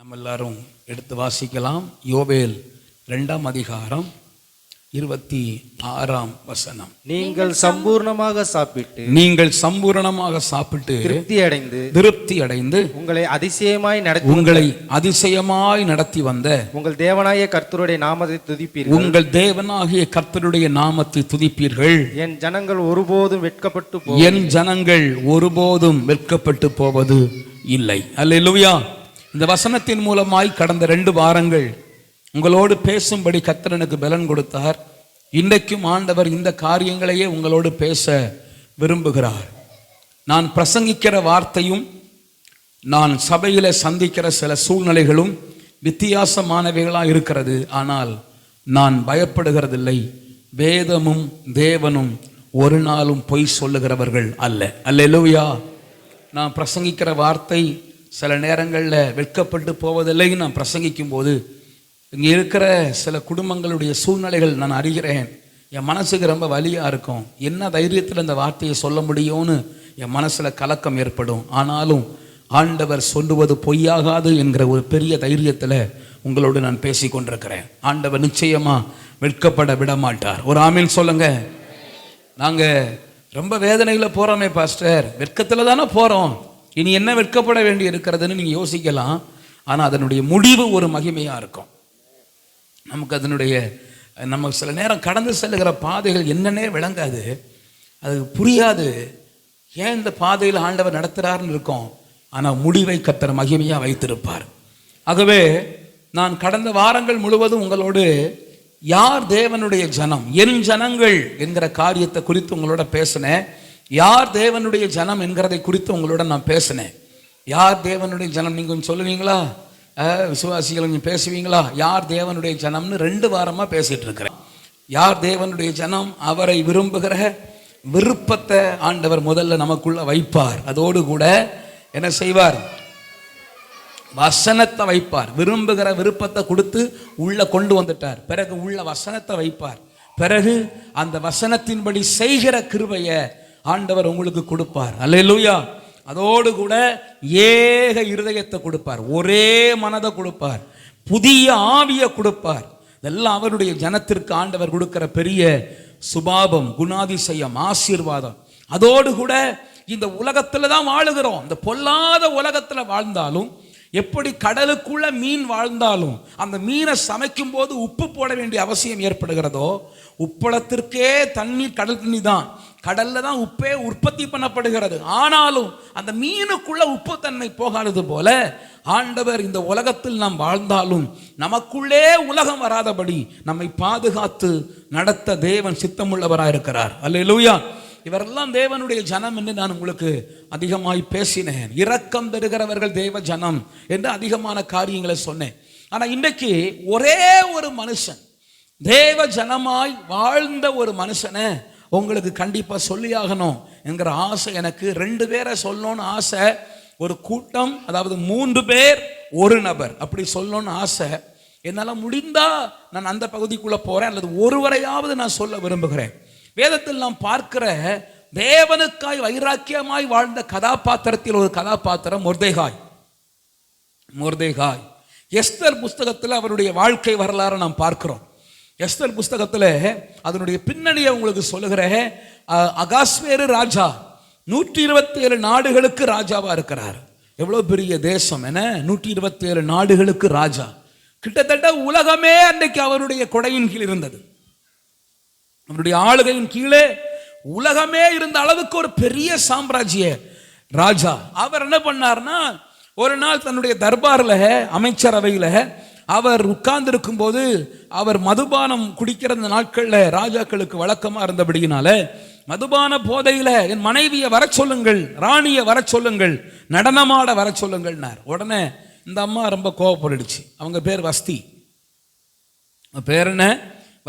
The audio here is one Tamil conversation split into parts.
நம்ம எல்லாரும் எடுத்து வாசிக்கலாம். யோவேல் 2ஆம் அதிகாரம் 26ஆம் வசனம். நீங்கள் சம்பூர்ணமாக சாப்பிட்டு திருப்தி அடைந்து உங்களை அதிசயமாய் நடத்தி வந்த உங்கள் தேவனாகிய கர்த்தருடைய நாமத்தை துதிப்பீர்கள். என் ஜனங்கள் ஒருபோதும் வெட்கப்பட்டு போவது இல்லை. அல்லேலூயா. இந்த வசனத்தின் மூலமாய் கடந்த 2 வாரங்கள் உங்களோடு பேசும்படி கர்த்தர் எனக்கு பலன் கொடுத்தார். இன்றைக்கும் ஆண்டவர் இந்த காரியங்களையே உங்களோடு பேச விரும்புகிறார். நான் பிரசங்கிக்கிற வார்த்தையும் நான் சபையில சந்திக்கிற சில சூழ்நிலைகளும் வித்தியாசமானவைகளாக இருக்கிறது. ஆனால் நான் பயப்படுகிறதில்லை. வேதமும் தேவனும் ஒரு நாளும் பொய் சொல்லுகிறவர்கள் அல்ல. அல்லேலூயா. நான் பிரசங்கிக்கிற வார்த்தை சில நேரங்களில் வெட்கப்பட்டு போவதில்லை. நான் பிரசங்கிக்கும் போது இங்கே இருக்கிற சில குடும்பங்களுடைய சூழ்நிலைகள் நான் அறிகிறேன். என் மனசுக்கு ரொம்ப வலியாக இருக்கும். என்ன தைரியத்தில் இந்த வார்த்தையை சொல்ல முடியும்னு என் மனசில் கலக்கம் ஏற்படும். ஆனாலும் ஆண்டவர் சொல்லுவது பொய்யாகாது என்கிற ஒரு பெரிய தைரியத்தில் உங்களோடு நான் பேசி கொண்டிருக்கிறேன். ஆண்டவர் நிச்சயமாக வெட்கப்பட விட மாட்டார். ஒரு ஆமீன் சொல்லுங்க. நாங்கள் ரொம்ப வேதனையில் போகிறோமே பாஸ்டர், வெட்கத்தில் தானே போகிறோம், இனி என்ன வெட்கப்பட வேண்டி இருக்கிறதுன்னு நீங்கள் யோசிக்கலாம். ஆனால் அதனுடைய முடிவு ஒரு மகிமையாக இருக்கும். நமக்கு சில நேரம் கடந்து செல்லுகிற பாதைகள் என்னன்னே விளங்காது, அது புரியாது. ஏன் இந்த பாதையில் ஆண்டவர் நடத்துகிறாருன்னு இருக்கும். ஆனால் முடிவை கர்த்தர் மகிமையாக வைத்திருப்பார். ஆகவே நான் கடந்த வாரங்கள் முழுவதும் உங்களோடு யார் தேவனுடைய ஜனம், என் ஜனங்கள் என்கிற காரியத்தை குறித்து உங்களோட பேசினேன். யார் தேவனுடைய ஜனம் என்கிறதை குறித்து உங்களோட நான் பேசினேன். யார் தேவனுடைய ஜனம் நீங்கள் கொஞ்சம் சொல்லுவீங்களா? விசுவாசிகள் கொஞ்சம் பேசுவீங்களா? யார் தேவனுடைய ஜனம்னு 2 வாரமாக பேசிட்டு இருக்கிறேன். யார் தேவனுடைய ஜனம்? அவரை விரும்புகிற விருப்பத்தை ஆண்டவர் முதல்ல நமக்குள்ள வைப்பார். அதோடு கூட என்ன செய்வார்? வசனத்தை வைப்பார். விரும்புகிற விருப்பத்தை கொடுத்து உள்ள கொண்டு வந்துட்டார். பிறகு உள்ள வசனத்தை வைப்பார். பிறகு அந்த வசனத்தின்படி செய்கிற கிருபையை ஆண்டவர் உங்களுக்கு கொடுப்பார். அல்லேலூயா. அதோடு கூட ஏக இருதயத்தை கொடுப்பார், ஒரே மனதை கொடுப்பார், புதிய ஆவியை கொடுப்பார். இதெல்லாம் அவருடைய ஜனத்திற்கு ஆண்டவர் கொடுக்கிற பெரிய சுபாவம், குணாதிசயம், ஆசீர்வாதம். அதோடு கூட இந்த உலகத்துல தான் வாழுகிறோம். இந்த பொல்லாத உலகத்துல வாழ்ந்தாலும், எப்படி கடலுக்குள்ள மீன் வாழ்ந்தாலும் அந்த மீனை சமைக்கும் போது உப்பு போட வேண்டிய அவசியம் ஏற்படுகிறதோ, உப்பளத்திற்கே தண்ணீர் கடல் தண்ணி தான், கடல்ல தான் உப்பே உற்பத்தி பண்ணப்படுகிறது. ஆனாலும் அந்த மீனுக்குள்ள உப்பு தன்மை போகாதது போல ஆண்டவர் இந்த உலகத்தில் நாம் வாழ்ந்தாலும் நமக்குள்ளே உலகம் வராதபடி நம்மை பாதுகாத்து நடத்த தேவன் சித்தமுள்ளவராயிருக்கிறார். அல்லேலூயா. இவரெல்லாம் தேவனுடைய ஜனம் என்று நான் உங்களுக்கு அதிகமாய் பேசினேன். இரக்கம் பெறுகிறவர்கள் தேவ ஜனம் என்று அதிகமான காரியங்களை சொன்னேன். ஆனால் இன்றைக்கு ஒரே ஒரு மனுஷன், தேவ ஜனமாய் வாழ்ந்த ஒரு மனுஷனை உங்களுக்கு கண்டிப்பாக சொல்லியாகணும் என்கிற ஆசை எனக்கு. 2 பேரை சொல்லணும்னு ஆசை. ஒரு கூட்டம், அதாவது 3 பேர் ஒரு நபர், அப்படி சொல்லணும்னு ஆசை. என்னால் முடிந்தா நான் அந்த பகுதிக்குள்ளே போகிறேன், அல்லது ஒருவரையாவது நான் சொல்ல விரும்புகிறேன். வேதத்தில் நாம் பார்க்கிற தேவனுக்காய் வைராக்கியமாய் வாழ்ந்த கதாபாத்திரத்தில் ஒரு கதாபாத்திரம் மொர்தெகாய். எஸ்தர் புஸ்தகத்தில் அவருடைய வாழ்க்கை வரலாறு நாம் பார்க்கிறோம். எஸ்தர் புஸ்தகத்தில் அதனுடைய பின்னணியை உங்களுக்கு சொல்லுகிறேன். அகாஸ்வேரு ராஜா 127 நாடுகளுக்கு ராஜாவா இருக்கிறார். எவ்வளவு பெரிய தேசம் என 127 நாடுகளுக்கு ராஜா. கிட்டத்தட்ட உலகமே அன்றைக்கு அவருடைய கொடையின் கீழ் இருந்தது. அவருடைய ஆளுகையின் கீழே உலகமே இருந்த அளவுக்கு ஒரு பெரிய சாம்ராஜ்ய ராஜா. அவர் என்ன பண்ணார்னா, ஒரு நாள் தன்னுடைய தர்பார்ல, அமைச்சரவையில அவர் உட்கார்ந்து இருக்கும் போது, அவர் மதுபானம் குடிக்கிற நாட்கள்ல ராஜாக்களுக்கு வழக்கமா இருந்தபடியினால, மதுபான போதையில என் மனைவியை வர சொல்லுங்கள், ராணியை வர சொல்லுங்கள், நடனமாட வர சொல்லுங்கள்னார். உடனே இந்த அம்மா ரொம்ப கோவப்பட்டுடுச்சு. அவங்க பேர் வஸ்தி. பேர் என்ன?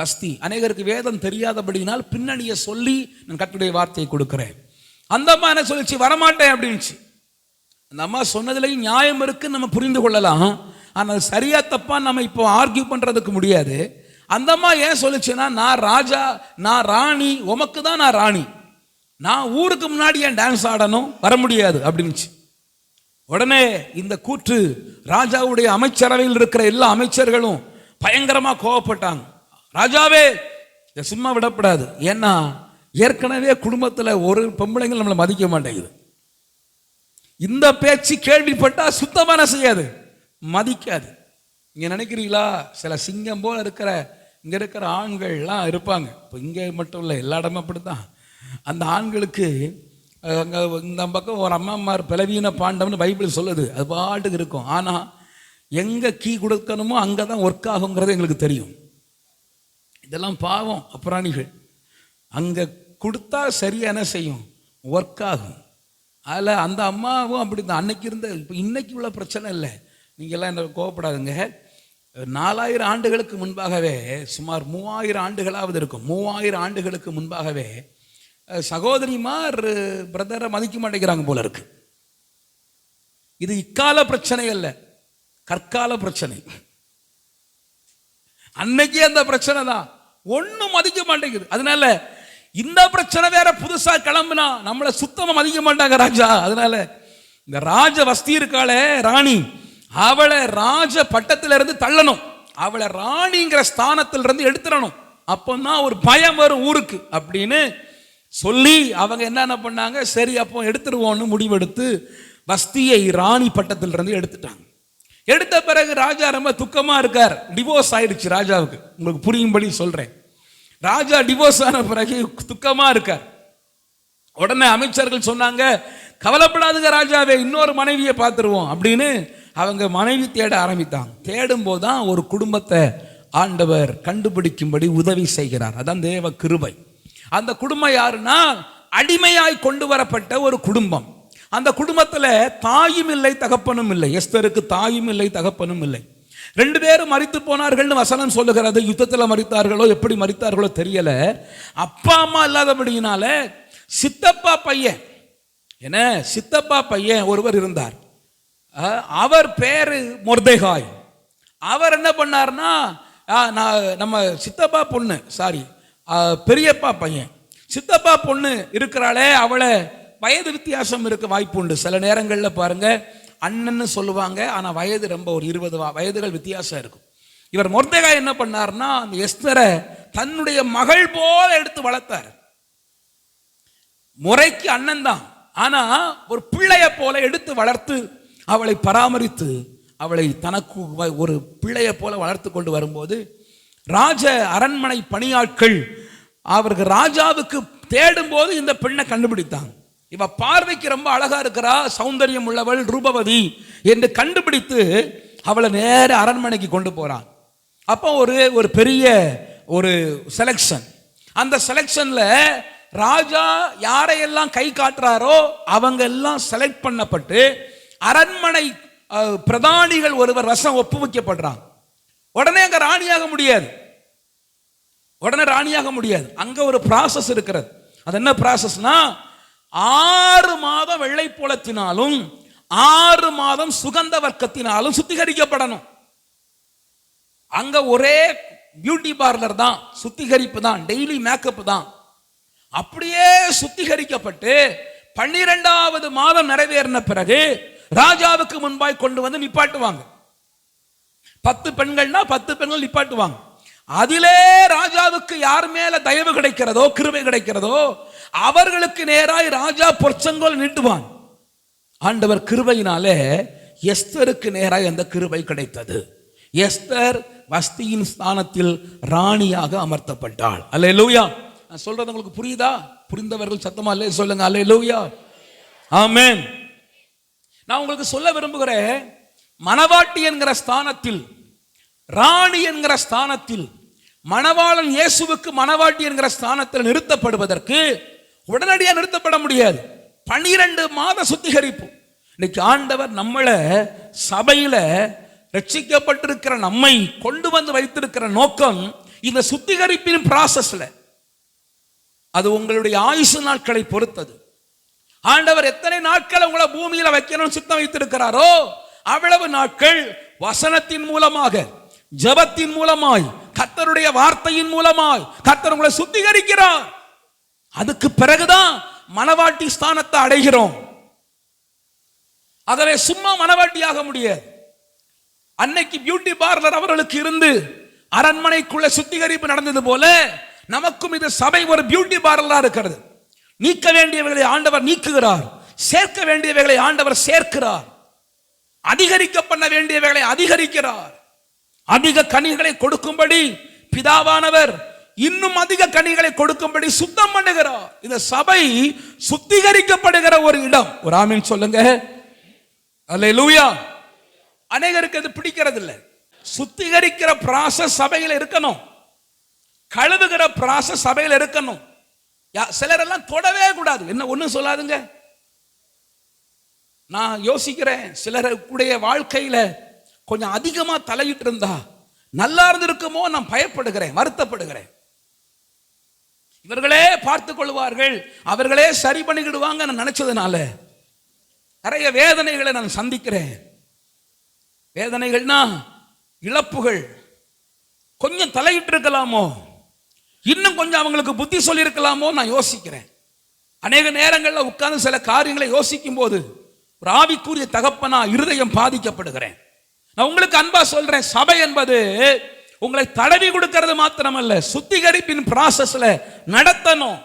வஸ்தி. அநேகருக்கு வேதம் தெரியாதபடினால் பின்னணியை சொல்லி நான் கர்த்தருடைய வார்த்தையை கொடுக்கிறேன். அந்த அம்மா என்ன சொல்லிச்சு? வரமாட்டேன் அப்படின்னுச்சு. அந்த அம்மா சொன்னதுலேயும் நியாயம் இருக்குன்னு நம்ம புரிந்து கொள்ளலாம். ஆனால் சரியா தப்பா நம்ம இப்போ ஆர்கியூ பண்றதுக்கு முடியாது. அந்த அம்மா ஏன் சொல்லிச்சுன்னா, நான் ராஜா, நான் ராணி, உமக்கு தான் நான் ராணி, நான் ஊருக்கு முன்னாடி ஏன் டான்ஸ் ஆடணும், வர முடியாது அப்படின்னுச்சு. உடனே இந்த கூற்று ராஜாவுடைய அமைச்சரவையில் இருக்கிற எல்லா அமைச்சர்களும் பயங்கரமா கோவப்பட்டாங்க. ராஜாவே, இதை சும்மா விடப்படாது. ஏன்னா ஏற்கனவே குடும்பத்தில் ஒரு பொம்பளைங்கள் நம்மளை மதிக்க மாட்டேங்குது. இந்த பேச்சு கேள்விப்பட்டா சுத்தமான செய்யாது, மதிக்காது. இங்க நினைக்கிறீங்களா, சில சிங்கம் போல இருக்கிற இங்க இருக்கிற ஆண்கள்லாம் இருப்பாங்க. இப்போ இங்கே மட்டும் இல்லை, எல்லா இடமும் அப்படித்தான். அந்த ஆண்களுக்கு அங்கே இந்த பக்கம் ஒரு அம்மாமார் பலவீன பாண்டம்னு பைபிள் சொல்லுது, அது பாட்டுக்கு இருக்கும். ஆனால் எங்கே கீ கொடுக்கணுமோ அங்கே தான் ஒர்க் ஆகுங்கிறது எங்களுக்கு தெரியும். இதெல்லாம் பாவம் அப்புறாணிகள். அங்கே கொடுத்தா சரியான செய்யும், ஒர்க் ஆகும். அதில் அந்த அம்மாவும் அப்படி தான் அன்னைக்கு இருந்த. இப்போ இன்னைக்கு உள்ள பிரச்சனை இல்லை, நீங்கள்லாம் என்ன கோவப்படாதுங்க. 4000 ஆண்டுகளுக்கு முன்பாகவே, சுமார் 3000 ஆண்டுகளாவது இருக்கும், 3000 ஆண்டுகளுக்கு முன்பாகவே சகோதரிமார் பிரதரை மதிக்க மாட்டேங்கிறாங்க போல இருக்கு. இது இக்கால பிரச்சனை அல்ல, கற்கால பிரச்சனை. அன்னைக்கே அந்த பிரச்சனை தான், ஒன்னும் மதிக்க மாட்டேங்குது. அதனால இந்த பிரச்சனை வேற புதுசா கிளம்புனா நம்மளை சுத்தமா மதிக்க மாட்டாங்க ராஜா. அதனால இந்த ராஜ வஸ்தி இருக்காளே ராணி, அவளை ராஜ பட்டத்தில இருந்து தள்ளணும், அவளை ராணிங்கிற ஸ்தானத்தில இருந்து எடுத்துடணும். அப்பதான் ஒரு பயம் வரும் ஊருக்கு அப்படின்னு சொல்லி அவங்க என்ன பண்ணாங்க, சரி அப்போ எடுத்துருவோம்னு முடிவெடுத்து வஸ்தியை ராணி பட்டத்தில இருந்து எடுத்துட்டாங்க. எடுத்த பிறகு ராஜா ரொம்ப துக்கமா இருக்கார். டிவோர்ஸ் ஆயிடுச்சு ராஜாவுக்கு, உங்களுக்கு புரியும்படி சொல்றேன். ராஜா டிவோர்ஸ் ஆன பிறகு துக்கமா இருக்கார். உடனே அமைச்சர்கள் சொன்னாங்க, கவலைப்படாதுங்க ராஜாவே, இன்னொரு மனைவியை பார்த்துருவோம் அப்படின்னு அவங்க மனைவி தேட ஆரம்பித்தாங்க. தேடும் போதுதான் ஒரு குடும்பத்தை ஆண்டவர் கண்டுபிடிக்கும்படி உதவி செய்கிறார். அதான் தேவ கிருபை. அந்த குடும்பம் யாருன்னா, அடிமையாய் கொண்டு வரப்பட்ட ஒரு குடும்பம். அந்த குடும்பத்துல தாயும் இல்லை தகப்பனும் இல்லை. எஸ்தருக்கு தாயும் இல்லை தகப்பனும் இல்லை. 2 பேரும் மரித்து போனார்கள் வசனம் சொல்லுகிறது. யுத்தத்தில் மரித்தார்களோ எப்படி மரித்தார்களோ தெரியல. அப்பா அம்மா இல்லாதபடியினால சித்தப்பா பையன், என்ன சித்தப்பா பையன் ஒருவர் இருந்தார். அவர் பேரு மொர்தெகாய். அவர் என்ன பண்ணார்னா, நம்ம சித்தப்பா பொண்ணு, சாரி பெரியப்பா பையன், சித்தப்பா பொண்ணு இருக்கிறாளே, அவளை வயது வித்தியாசம் இருக்க வாய்ப்பு உண்டு. சில நேரங்களில் பாருங்க, அண்ணன்னு சொல்லுவாங்க, ஆனால் வயது ரொம்ப ஒரு 20 வயதுகள் வித்தியாசம் இருக்கும். இவர் மொர்தெகாய் என்ன பண்ணார்னா, அந்த எஸ்தரை தன்னுடைய மகள் போல எடுத்து வளர்த்தார். முறைக்கு அண்ணன் தான், ஆனா ஒரு பிள்ளைய போல எடுத்து வளர்த்து அவளை பராமரித்து அவளை தனக்கு ஒரு பிள்ளைய போல வளர்த்து கொண்டு வரும்போது, ராஜ அரண்மனை பணியாட்கள் அவர்கள் ராஜாவுக்கு தேடும் போது இந்த பெண்ணை கண்டுபிடித்தாங்க. இவ பார்வைக்கு ரொம்ப அழகா இருக்கிறா, சௌந்தரியம் உள்ளவள், ரூபவதி என்று கண்டுபிடித்து அவளை நேர அரண்மனைக்கு கொண்டு போறான். அப்போ ஒரு பெரிய ஒரு செலக்ஷன். அந்த செலக்ஷன்ல ராஜா யாரையெல்லாம் கை காட்டுறாரோ அவங்க எல்லாம் செலக்ட் பண்ணப்பட்டு அரண்மனை பிரதானிகள் ஒருவர் வசம் ஒப்புவிக்கப்படுறாங்க. உடனே அங்க ராணியாக முடியாது, உடனே ராணியாக முடியாது. அங்க ஒரு ப்ராசஸ் இருக்கிறது. அது என்ன ப்ராசஸ்னா, 6 மாதம் வெள்ளைப்போளத்தினாலும் 6 மாதம் சுகந்த வர்க்கத்தினாலும் சுத்திகரிக்கப்படணும். அங்க ஒரே பியூட்டி பார்லர் தான், சுத்திகரிப்பு தான், டெய்லி மேக்கப் தான். அப்படியே சுத்திகரிக்கப்பட்டு 12வது மாதம் நிறைவேறின பிறகு ராஜாவுக்கு முன்பாய் கொண்டு வந்து நிப்பாட்டுவாங்க. 10 பெண்கள்னா 10 பெண்கள் நிப்பாட்டுவாங்க. அதிலே ராஜாவுக்கு யார் மேல தயவு கிடைக்கிறதோ, கிருபை கிடைக்கிறதோ, அவர்களுக்கு நேராய் ராஜா பொற்சங்கோல் நீட்டுவான். ஆண்டவர் கிருபையினாலே எஸ்தருக்கு நேராய் அந்த கிருபை கிடைத்தது. எஸ்தர் வஸ்தியின் ஸ்தானத்தில் ராணியாக அமர்த்தப்பட்டாள். அல்லேலூயா. நான் சொல்றது உங்களுக்கு புரியுதா? புரிந்தவர்கள் சத்தமா அல்லே சொல்லுங்க. அல்லேலூயா, ஆமென். நான் உங்களுக்கு சொல்ல விரும்புகிறேன், மணவாட்டி என்கிற ஸ்தானத்தில், ராணி என்கிற ஸ்தானத்தில், மணவாளன் இயேசுவுக்கு மணவாட்டி என்கிற ஸ்தானத்தில் நிறுத்தப்படுவதற்கு உடனடியாக நிறுத்தப்பட முடியாது. 12 மாத சுத்திகரிப்பு. இன்னைக்கு ஆண்டவர் நம்மளை சபையில ரட்சிக்கப்பட்டிருக்கிற நம்மை கொண்டு வந்து வைத்திருக்கிற நோக்கம் இந்த சுத்திகரிப்பின் ப்ராசஸ்ல. அது உங்களுடைய ஆயுசு நாட்களை பொறுத்தது. ஆண்டவர் எத்தனை நாட்கள் உங்களை பூமியில வைக்கணும்னு சித்தம் வைத்திருக்கிறாரோ அவ்வளவு நாட்கள் வசனத்தின் மூலமாக, ஜெபத்தின் மூலமாய், கர்த்தருடைய வார்த்தையின் மூலமாய் கர்த்தர் உங்களை சுத்திகரிக்கிறார். அதுக்கு பிறகுதான் மணவாட்டி ஸ்தானத்தை அடைகிறோம். ஆகவே சும்மா மனவாட்டியாக முடியாது. அன்னைக்கு பியூட்டி பார்லர் அவர்களுக்கு இருந்து அரண்மனைக்குள்ள சுத்திகரிப்பு நடந்தது போல நமக்கும் இது சபை ஒரு பியூட்டி பார்லரா இருக்கிறது. நீக்க வேண்டியவைகளை ஆண்டவர் நீக்குகிறார், சேர்க்க வேண்டியவைகளை ஆண்டவர் சேர்க்கிறார், அதிகரிக்க பண்ண வேண்டியவைகளை அதிகரிக்கிறார். அதிக கனிகளை கொடுக்கும்படி பிதாவானவர் இன்னும் அதிக கனிகளை கொடுக்கும்படி சுத்தம் பண்ணுகிறார். இந்த சபை சுத்திகரிக்கப்படுகிற ஒரு இடம். ஒரு ஆமீன் சொல்லுங்க. அல்லேலூயா. அநேகருக்கு அது பிடிக்கிறது இல்லை. சுத்திகரிக்கிற ப்ராசஸ் சபையில் இருக்கணும், கழுவுகிற ப்ராசஸ் சபையில் இருக்கணும். சிலர் எல்லாம் தொடவே கூடாது. என்ன ஒன்றும் சொல்லாதுங்க. நான் யோசிக்கிறேன், சிலருடைய வாழ்க்கையில கொஞ்சம் அதிகமா தலையிட்டு இருந்தா நல்லா இருந்திருக்குமோ நான் பயப்படுகிறேன், வருத்தப்படுகிறேன். இவர்களே பார்த்துக் கொள்வார்கள், அவர்களே சரி பண்ணிக்கிடுவாங்க நான் நினைச்சதுனால நிறைய வேதனைகளை நான் சந்திக்கிறேன். வேதனைகள்னா இழப்புகள். கொஞ்சம் தலையிட்டு இருக்கலாமோ, இன்னும் கொஞ்சம் அவங்களுக்கு புத்தி சொல்லி இருக்கலாமோ நான் யோசிக்கிறேன். அநேக நேரங்களில் உட்கார்ந்து சில காரியங்களை யோசிக்கும் போது ஒரு ஆவிக்குரிய தகப்பனா இருதயம் பாதிக்கப்படுகிறேன். நான் உங்களுக்கு அன்பா சொல்றேன், சபை என்பது உங்களை தடவி கொடுக்கிறது மாத்திரமல்ல, சுத்திகரிப்பின் ப்ராசஸ்ல நடத்தணும்.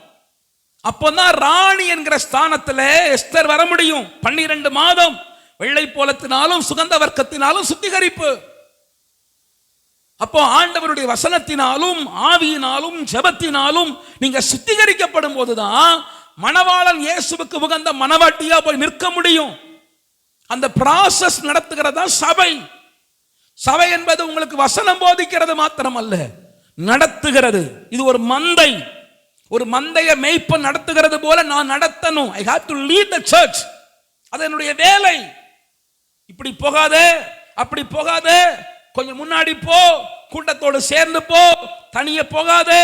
அப்போதான் ராணி என்கிற ஸ்தானத்துல எஸ்தர் வர முடியும். 12 மாதம் வெள்ளை போலத்தினாலும் சுகந்த வர்க்கத்தினாலும் சுத்திகரிப்பு. அப்போ ஆண்டவருடைய வசனத்தினாலும் ஆவியினாலும் ஜெபத்தினாலும் நீங்க சுத்திகரிக்கப்படும் போதுதான் மணவாளன் இயேசுவுக்கு உகந்த மணவாட்டியா போய் நிற்க முடியும். அந்த ப்ராசஸ் நடத்துகிறதா சபை. சபை என்பது உங்களுக்கு வசனம் போதிக்கிறது மாத்திரமல்ல, நடத்துகிறது. இது ஒரு மந்தை, ஒரு மந்தைய மேய்ப்பன் நடத்துகிறது போல நான் நடத்தணும். I have to lead the search. அது என்னுடைய வேலை. இப்படி போகாதே, அப்படி போகாதே, கொஞ்சம் முன்னாடி போ, கூட்டத்தோடு சேர்ந்து போ, தனியே போகாதே,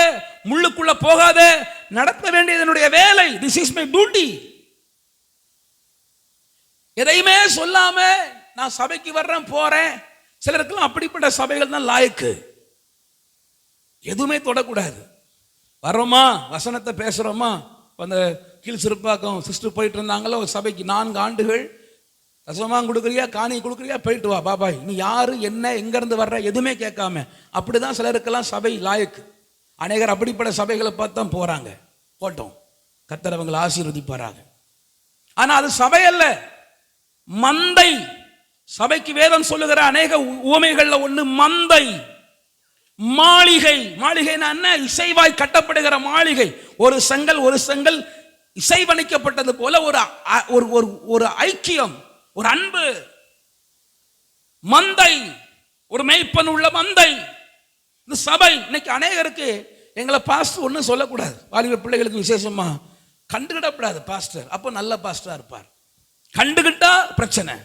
முள்ளுக்குள்ள போகாதே. நடத்த வேண்டியது என்னுடைய வேலை. This is my duty. எதையுமே சொல்லாம நான் சபைக்கு வர்றேன் போறேன். சிலருக்கெல்லாம் அப்படிப்பட்ட சபைகள் தான் லாயக்கு. எதுவுமே தொடக்கூடாது. வர்றோமா, வசனத்தை பேசுறோமா. அந்த கீழ் சிறுப்பாக்கம் சிஸ்டர் போயிட்டு இருந்தாங்களோ ஒரு சபைக்கு 4 ஆண்டுகள். தசமாக கொடுக்குறியா, காணி கொடுக்குறியா, போயிட்டு வா பாபாய். நீ யாரு, என்ன, எங்க இருந்து வர்ற, எதுவுமே கேட்காம. அப்படிதான் சிலருக்கெல்லாம் சபை லாயக்கு. அநேகர் அப்படிப்பட்ட சபைகளை பார்த்து தான் போறாங்க. போட்டோம், கர்த்தர் அவங்களை ஆசீர்வதிப்பாராங்க. ஆனா அது சபை அல்ல, மந்தை. சபைக்கு வேதம் சொல்லுகிற அநேக உவமைகள்ல ஒண்ணு மந்தை. மாளிகை. மாளிகைனா என்ன? இசைவாய் கட்டப்படுகிற மாளிகை. ஒரு செங்கல் இசைவணிக்கப்பட்டது போல ஒரு ஐக்கியம், ஒரு அன்பு. மந்தை, ஒரு மேய்ப்பன் உள்ள மந்தை. இந்த சபை. இன்னைக்கு அநேகருக்கு எங்களை பாஸ்டர் ஒன்றும் சொல்லக்கூடாது. வாலிப பிள்ளைகளுக்கு விசேஷமா கண்டுகிடப்படாது பாஸ்டர். அப்போ நல்ல பாஸ்டரா இருப்பார். கண்டுகிட்டா பிரச்சனை.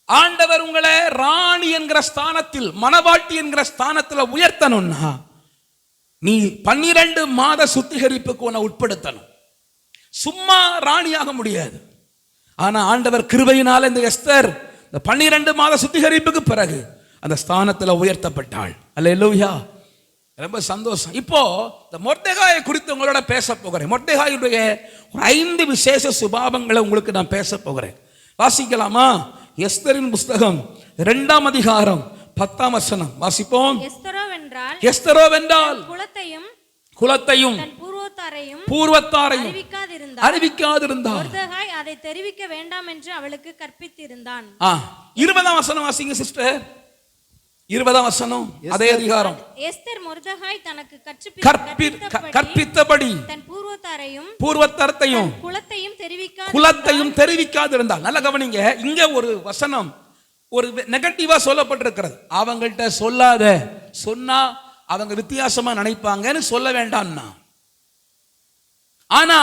ஆண்டவர் உங்களை ராணி என்கிற ஸ்தானத்தில், மணவாட்டி என்கிற ஸ்தானத்தில் உயர்த்தணும்னா நீ 12 மாத சுத்திகரிப்புக்கு உன்னை உட்படுத்தணும். சும்மா ராணியாக முடியாது. ஆனா ஆண்டவர் கிருபையினால இந்த எஸ்தர் இந்த 12 மாத சுத்திகரிப்புக்கு பிறகு அந்த ஸ்தானத்தில் உயர்த்தப்பட்டாள். அல்லேலூயா. ரொம்ப சந்தோஷம். இப்போ இந்த மொர்தெகாயை குறித்து உங்களோட பேச போகிறேன். மொர்தெகாயுடைய 5 விசேஷ சுபாவங்களை உங்களுக்கு நான் பேச போகிறேன். வாசிக்கலாமா? எஸ்தரின் புஸ்தகம் 2ஆம் அதிகாரம் 10ஆம் வசனம் வாசிப்போம். எஸ்தரோவென்றால் குலத்தையும் பூர்வத்தாரையும் அறிவிக்காதிருந்தார். மொர்தெகாய் அதை தெரிவிக்க வேண்டாம் என்று அவளுக்கு கற்பித்திருந்தான். 20ஆம் வசனம் வாசிங்க சிஸ்டர். 20ஆம் வசனம் அதே அதிகாரம். எஸ்தர் மொர்தெகாய் தனக்கு கற்பித்தபடி தன் பூர்வத்தரத்தையும் குலத்தையும் தெரிவிக்காதிருந்தால். நல்ல கவனிங்க, இங்க ஒரு வசனம் ஒரு நெகட்டிவா சொல்லப்பட்டிருக்கிறது. அவங்கள்ட்ட சொல்லாத, சொன்னா அவங்க வித்தியாசமா நினைப்பாங்கன்னு சொல்ல வேண்டாம்னா. ஆனா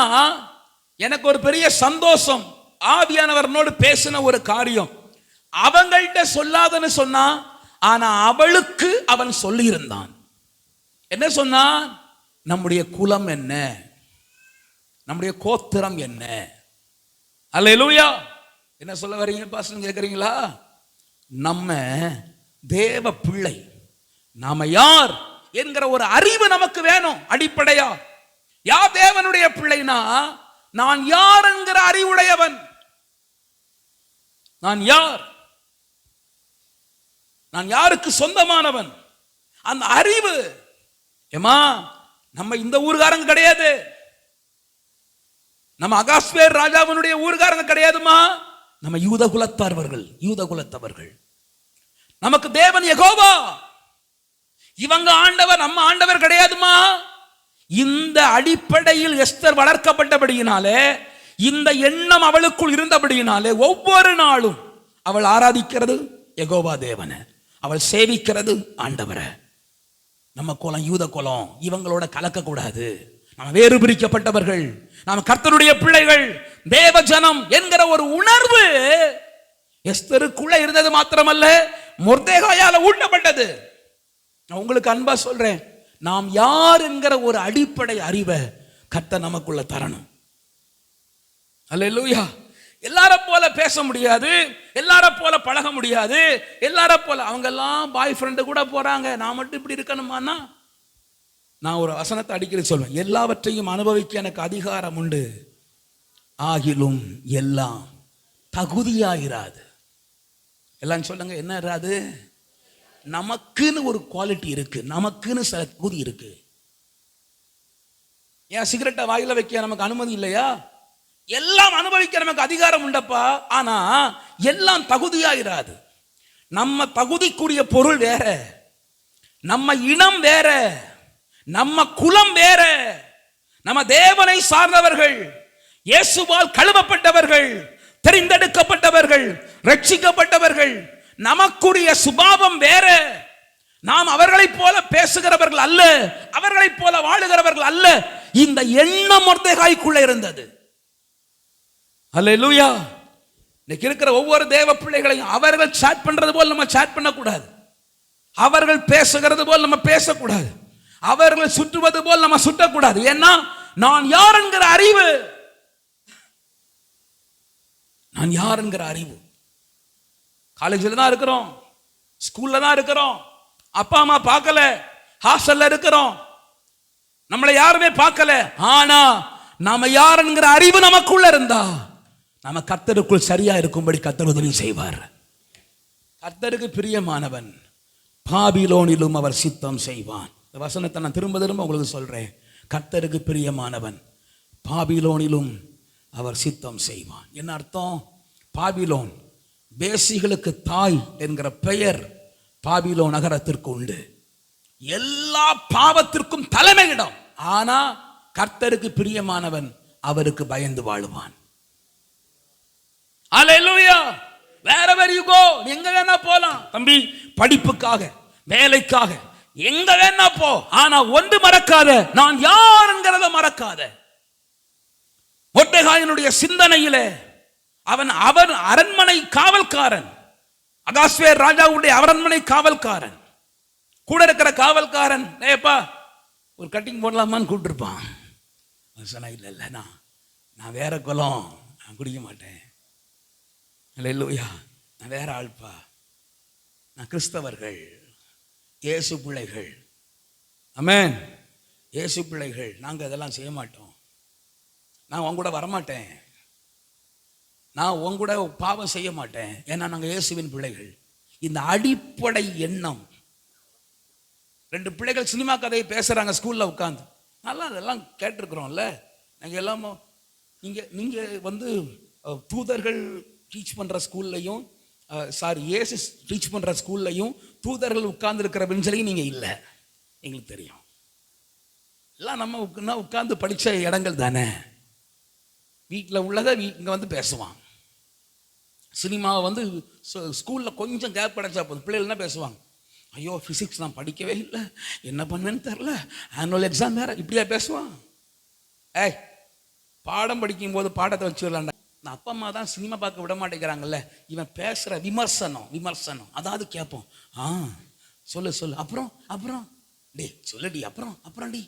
எனக்கு ஒரு பெரிய சந்தோஷம், ஆவியானவர்னோடு பேசின ஒரு காரியம். அவங்கள்ட்ட சொல்லாதன்னு சொன்னா, ஆனா அவளுக்கு அவன் சொல்லி இருந்தான். என்ன சொன்னா? நம்முடைய குலம் என்ன, நம்முடைய கோத்திரம் என்ன. அல்லேலூயா. என்ன சொல்ல வரீங்க பாஸ்டர் கேக்குறீங்களா? நம்ம தேவ பிள்ளை, நாம யார் என்கிற ஒரு அறிவு நமக்கு வேணும். அடிப்படையா யார் தேவனுடைய பிள்ளைனா நான் யார் என்கிற அறிவுடையவன். நான் யார், நான் யாருக்கு சொந்தமானவன், அந்த அறிவு. ஏமா நம்ம இந்த ஊர்காரங்க கிடையாது, நம்ம அகாஸ்வேர் ராஜாவினுடைய ஊர்காரங்க கிடையாதுமா, நம்ம யூத குலத்தவர்கள், யூத குலத்தவர்கள். நமக்கு தேவன் யெகோவா, இவங்க ஆண்டவர், நம்ம ஆண்டவர் கிடையாதுமா. இந்த அடிப்படையில் எஸ்தர் வளர்க்கப்பட்டபடியினாலே, இந்த எண்ணம் அவளுக்குள் இருந்தபடியினாலே ஒவ்வொரு நாளும் அவள் ஆராதிக்கிறது யெகோவா தேவனை, அவள் சேவிக்கிறது ஆண்டவரை. நம்ம குலம் யூத குலம், இவங்களோட கலக்கக்கூடாது, நம்ம வேறு பிரிக்கப்பட்டவர்கள், நாம் கர்த்தருடைய பிள்ளைகள், தேவ ஜனம் என்கிற ஒரு உணர்வு எஸ்தருக்குள்ள இருந்தது மாத்திரமல்ல, மொர்தெகாயால ஊட்டப்பட்டது. நான் உங்களுக்கு அன்பா சொல்றேன், நாம் யார் என்கிற ஒரு அடிப்படை அறிவை கர்த்தர் நமக்குள்ள தரணும். அல்லேலூயா. எல்லாரும் போல பேச முடியாது, எல்லாரும் போல பழக முடியாது, எல்லாரும் போல அவங்க எல்லாம் பாய் ஃப்ரெண்டு கூட போறாங்க, நான் மட்டும் இப்படி இருக்கணுமானா? நான் ஒரு வசனத்தை அடிக்கடி சொல்வேன், எல்லாவற்றையும் அனுபவிக்க எனக்கு அதிகாரம் உண்டு, ஆகிலும் எல்லாம் தகுதியாயிராது. எல்லாம் சொல்லுங்க, என்ன இராது? நமக்குன்னு ஒரு குவாலிட்டி இருக்கு, நமக்குன்னு சில தகுதி இருக்கு. ஏன் சிகரெட்டை வாயில வைக்க நமக்கு அனுமதி இல்லையா? எல்லாம் அனுபவிக்க நமக்கு அதிகாரம் உண்டப்பா, ஆனா எல்லாம் தகுதியாயிராது. நம்ம தகுதிக்குரிய பொருள் வேற, நம்ம இனம் வேற, நம்ம குலம் வேற. நம்ம தேவனை சார்ந்தவர்கள், இயேசுவால் கழுவப்பட்டவர்கள், தெரிந்தெடுக்கப்பட்டவர்கள், ரட்சிக்கப்பட்டவர்கள். நமக்குரிய சுபாவம் வேற. நாம் அவர்களைப் போல பேசுகிறவர்கள் அல்ல, அவர்களைப் போல வாழுகிறவர்கள் அல்ல. இந்த எண்ணம் மொர்தெகாய்க்குள்ள இருந்தது. அல்லேலூயா. இன்னைக்கு இருக்கிற ஒவ்வொரு தேவ பிள்ளைகளையும் அவர்கள் சாட் பண்றது போல் நம்ம சாட் பண்ணக்கூடாது, அவர்கள் பேசுகிறது போல் நம்ம பேசக்கூடாது, அவர்கள் சுற்றுவது போல் நம்ம சுற்றக்கூடாது. ஏன்னா நான் யார் என்கிற அறிவு, நான் யார் என்கிற அறிவு. காலேஜில் தான் இருக்கிறோம், ஸ்கூல்ல தான் இருக்கிறோம், அப்பா அம்மா பார்க்கல, ஹாஸ்டல்ல இருக்கிறோம், நம்மளை யாருமே பார்க்கல. ஆனா நாம யார் என்கிற அறிவு நமக்குள்ள இருந்தா நம்ம கர்த்தருக்குள் சரியா இருக்கும்படி கர்த்தர் உதவி செய்வார். கர்த்தருக்கு பிரியமானவன் பாபிலோனிலும் அவர் சித்தம் செய்வான். இந்த வசனத்தை நான் திரும்ப திரும்ப உங்களுக்கு சொல்றேன். கர்த்தருக்கு பிரியமானவன் பாபிலோனிலும் அவர் சித்தம் செய்வான். என்ன அர்த்தம்? பாபிலோன் பேசிகளுக்கு தாய் என்கிற பெயர் பாபிலோ நகரத்திற்கு உண்டு. எல்லா பாவத்திற்கும் தலைமையிடம். ஆனா கர்த்தருக்கு பிரியமானவன் அவருக்கு பயந்து வாழுவான். அல்லேலூயா. wherever you go, எங்க வேணா போலாம் தம்பி, படிப்புக்காக, வேலைக்காக, எங்க வேணா போ. ஆனா ஒன்று மறக்காத, நான் யார் என்கிறத மறக்காத. மொர்தெகாயினுடைய சிந்தனையிலே அவன் அரண்மனை காவல்காரன், அகாஸ்வேர் ராஜாவுடைய அரண்மனை காவல்காரன். கூட இருக்கிற காவல்காரன், ஏப்பா ஒரு கட்டிங் போடலாமான்னு கூப்பிட்டுருப்பான். சொன்னா இல்லை இல்லை, நான் வேற குலம், நான் குடிக்க மாட்டேன். அல்லேலூயா. நான் வேற ஆள்பா, நான் கிறிஸ்தவர்கள், இயேசு பிள்ளைகள். ஆமென். இயேசு பிள்ளைகள், நாங்கள் இதெல்லாம் செய்ய மாட்டோம், நான் உன் கூட வரமாட்டேன், நான் உன் கூட பாவம் செய்ய மாட்டேன், ஏன்னா நாங்கள் இயேசுவின் பிள்ளைகள். இந்த அடிப்படை எண்ணம். ரெண்டு பிள்ளைகள் சினிமா கதையை பேசுறாங்க ஸ்கூல்ல உட்காந்து, நல்லா அதெல்லாம் கேட்டிருக்கிறோம்ல. நாங்கள் எல்லாமோ நீங்கள் தூதர்கள் டீச் பண்ணுற ஸ்கூல்லையும், இயேசு டீச் பண்ணுற ஸ்கூல்லையும் தூதர்கள் உட்கார்ந்து இருக்கிற பெஞ்சலையும் நீங்கள் இல்லை, எங்களுக்கு தெரியும். எல்லாம் நம்ம உட்கார்ந்து படித்த இடங்கள் தானே. வீட்டில் உள்ளதை இங்கே வந்து பேசுவான். சினிமாவை ஸ்கூலில் கொஞ்சம் கேப் கிடைச்சா போதும், பிள்ளைகள் என்ன பேசுவாங்க, ஐயோ ஃபிசிக்ஸ் நான் படிக்கவே இல்லை, என்ன பண்ணுவேன்னு தெரில, ஆனுவல் எக்ஸாம் வேற, இப்படியா பேசுவான். ஏய், பாடம் படிக்கும்போது பாடத்தை வச்சு விடலாண்டா. நான் அப்பா அம்மா தான் சினிமா பார்க்க விட மாட்டேங்கிறாங்கல்ல, இவன் பேசுகிற விமர்சனம் அதாவது கேட்போம். சொல்லு அப்புறம் டே சொல்லுடி, அப்புறம் டி.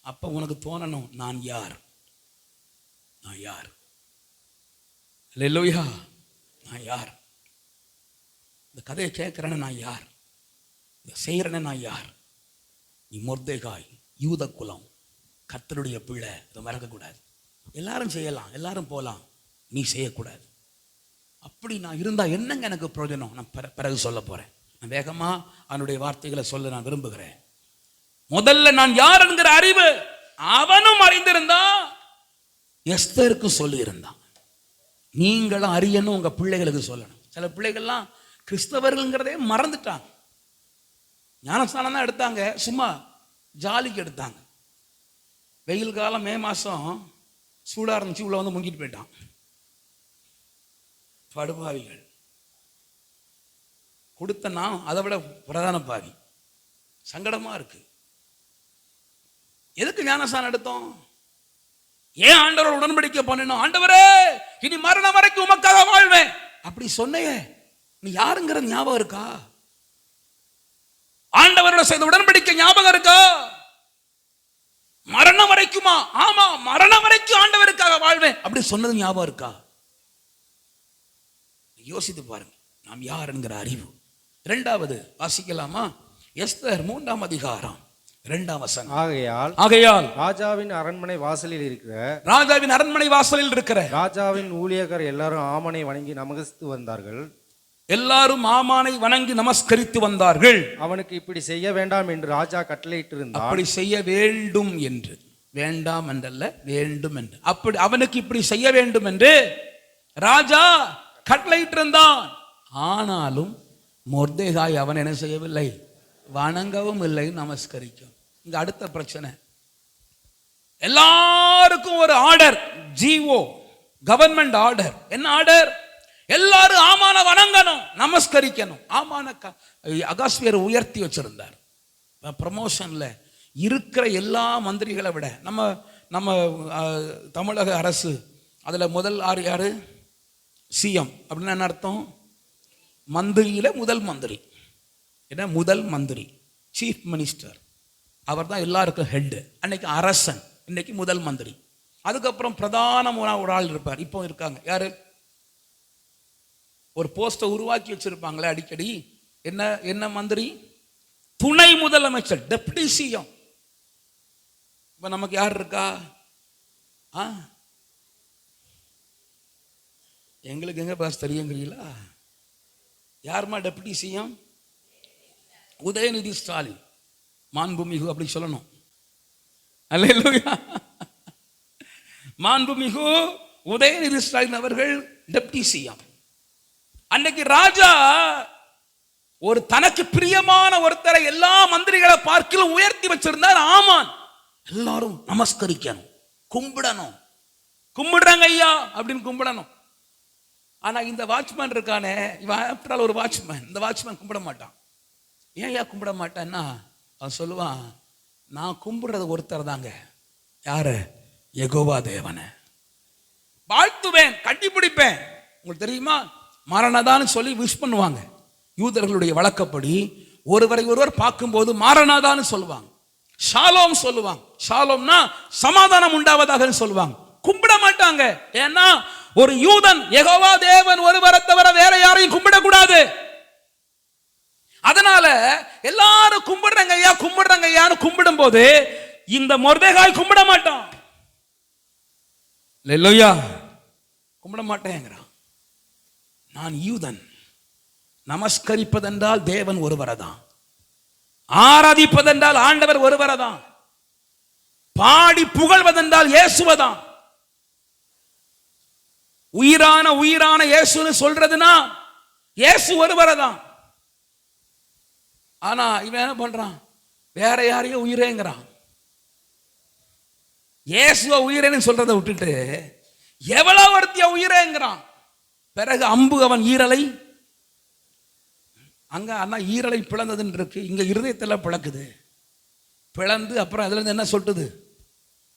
அப்போ உனக்கு தோணணும், நான் யார். அல்லேலூயா. நான் யார்? இந்த கதையை கேட்குறேன்னு நான் யார்? இதை செய்கிறேன்னு நான் யார்? நீ மொர்தெகாய், யூத குலம், கர்த்தருடைய பிள்ளை. இதை மறக்கக்கூடாது. எல்லாரும் செய்யலாம், எல்லாரும் போகலாம், நீ செய்யக்கூடாது. அப்படி நான் இருந்தா என்னங்க எனக்கு பிரயோஜனம்? நான் பிறகு சொல்ல போறேன். நான் வேகமா அவனுடைய வார்த்தைகளை சொல்ல நான் விரும்புகிறேன். முதல்ல நான் யார் என்கிற அறிவு அவனும் அறிந்திருந்தா எஸ்தருக்கு சொல்லி இருந்தான். நீங்களும் அறியணும், உங்க பிள்ளைகளுக்கு சொல்லணும். சில பிள்ளைகள்லாம் கிறிஸ்தவர்கள்ங்கிறதே மறந்துட்டாங்க. ஞானஸ்தானம் தான் எடுத்தாங்க, சும்மா ஜாலிக்கு எடுத்தாங்க. வெயில் காலம் மே மாசம் சூடா இருந்துச்சு, உள்ள வந்து முங்கிட்டு போயிட்டான். படுபாவிகள் கொடுத்தனா அதை விட பிரதான பாவி. சங்கடமா இருக்கு. எதுக்கு ஞானஸ்தானம் எடுத்தோம்? ஏன் ஆண்டவரோட உடன்படிக்கை பண்ணணும்? ஆண்டவரே இனி மரணம் வரைக்கும் உமக்காக வாழ்வேன் அப்படி சொன்னையே, நீ யாருங்கிற ஞாபகம் இருக்கா? ஆண்டவரோட செய்த உடன்படிக்கை ஞாபகம் இருக்கா? மரணம் வரைக்குமா? ஆமா, மரணம் வரைக்கும் ஆண்டவருக்காக வாழ்வேன் அப்படி சொன்னது ஞாபகம் இருக்கா? யோசித்து பாருங்க, நாம் யார் என்கிற அறிவு. இரண்டாவது வாசிக்கலாமா? எஸ்தர் 3ஆம் அதிகாரம் 2ஆம் வசனம். ஆகையால் ராஜாவின் அரண்மனை வாசலில் இருக்கிற ராஜாவின் ஊழியர்கள் எல்லாரும் ஆமனை வணங்கி நமஸ்கரித்து வந்தார்கள். எல்லாரும் ஆமானை வணங்கி நமஸ்கரித்து வந்தார்கள். அவனுக்கு இப்படி செய்ய வேண்டாம் என்று ராஜா கட்டளையிட்டிருந்தார். அப்படி செய்ய வேண்டும் என்று, வேண்டாம் என்றல்ல, வேண்டும் என்று. அப்படி அவனுக்கு இப்படி செய்ய வேண்டும் என்று ராஜா கட்டளையிட்டிருந்தான். ஆனாலும் மொர்தெகாய் அவன் என்ன செய்யவில்லை? வணங்கவும் இல்லை, நமஸ்கரிக்கும். இங்க அடுத்த பிரச்சனை. எல்லாருக்கும் ஒரு ஆர்டர், ஜிஓ, கவர்மெண்ட் ஆர்டர். என்ன ஆர்டர்? எல்லாரும் ஆமான வணங்கணும், நமஸ்கரிக்கணும். ஆமான அகாஸ்வியர் உயர்த்தி வச்சிருந்தார். ப்ரமோஷன்ல இருக்கிற எல்லா மந்திரிகளை விட நம்ம தமிழக அரசு அதுல முதல் யாரு? சிஎம். அப்படின்னா என்ன அர்த்தம்? மந்திரியில முதல் மந்திரி. என்ன? முதல் மந்திரி, சீஃப் மினிஸ்டர். அவர் தான் எல்லாருக்கும் ஹெட். அன்னைக்கு அரசன், இன்னைக்கு முதல் மந்திரி. அதுக்கப்புறம் பிரதான ஒரு ஆள் இருப்பார். இப்போ இருக்காங்க யாரு? ஒரு போஸ்டை உருவாக்கி வச்சிருப்பாங்களே அடிக்கடி. என்ன மந்திரி? துணை முதலமைச்சர், டெப்டி சிஎம். இப்ப நமக்கு யார் இருக்கா? எங்களுக்கு எங்க பாஸ் தெரியுங்கிறீங்களா? யாருமா டெப்டி சிஎம்? உதயநிதி ஸ்டாலின், மாண்புமிகு அப்படி சொல்லணும். அல்லேலூயா. மாண்புமிகு உதயநிதி ஸ்டாலின் அவர்கள் டெப்டி சிஎம். அன்னைக்கு ராஜா ஒரு தனக்கு பிரியமான ஒருத்தரை எல்லா மந்திரிகளை பார்க்கிலும் உயர்த்தி வச்சிருந்தார். ஆமான். எல்லாரும் நமஸ்கரிக்கணும், கும்பிடணும். கும்பிடுறாங்க ஐயா அப்படின்னு கும்பிடணும். ஆனா இந்த வாட்ச்மேன் இருக்கானே, இவன் ஒரு வாட்ச்மேன். இந்த வாட்ச்மேன் கும்பிட மாட்டான். ஏன் ஐயா கும்பிட மாட்டான்னா, அவன் சொல்லுவான், நான் கும்பிடுறது ஒருத்தர் தாங்க. யாரு? யெகோவா தேவனை வாழ்த்துவேன், கட்டிப்பிடிப்பேன். உங்களுக்கு தெரியுமா, மாரநாதான்னு சொல்லி விஷ் பண்ணுவாங்க. யூதர்களுடைய வழக்கப்படி ஒருவரை ஒருவர் பார்க்கும்போது மாரநாதான்னு சொல்லுவாங்க, ஷாலோம் சொல்லுவாங்க. ஷாலோம்னா சமாதானம் உண்டாவதாக சொல்லுவாங்க. கும்பிட மாட்டாங்க. ஏன்னா ஒரு யூதன் யெகோவா தேவன் ஒருவரை தவிர வேற யாரையும் கும்பிடக்கூடாது. அதனால எல்லாரும் கும்பிடுறாங்க ஐயா, கும்பிடுறாங்க ஐயான்னு கும்பிடும் போது இந்த மொர்தெகாய் கும்பிட மாட்டான். அல்லேலூயா. கும்பிட மாட்டேங்கிறான். நான் யூதன். நமஸ்கரிப்பதென்றால் தேவன் ஒருவரதான், ஆராதிப்பதென்றால் ஆண்டவர் ஒருவரதான், பாடி புகழ்வதென்றால் இயேசுவதான். உயிரான இயேசுன்னு சொல்றதுன்னா இயேசு ஒருவரதான். ஆனா இவன் என்ன பண்றான்? வேற யாரையும் உயிரேங்கிறான். இயேசுவ உயிரேன்னு சொல்றதை விட்டுட்டு எவ்வளவு ஒருத்திய உயிரேங்கிறான். பிறகு அம்பு அவன் ஈரலை, அங்க அண்ணா ஈரலை பிளந்ததுன்னு இருக்கு, இங்க இருதயத்தில் பிளக்குது. பிளந்து அப்புறம் அதுல இருந்து என்ன சொட்டுது?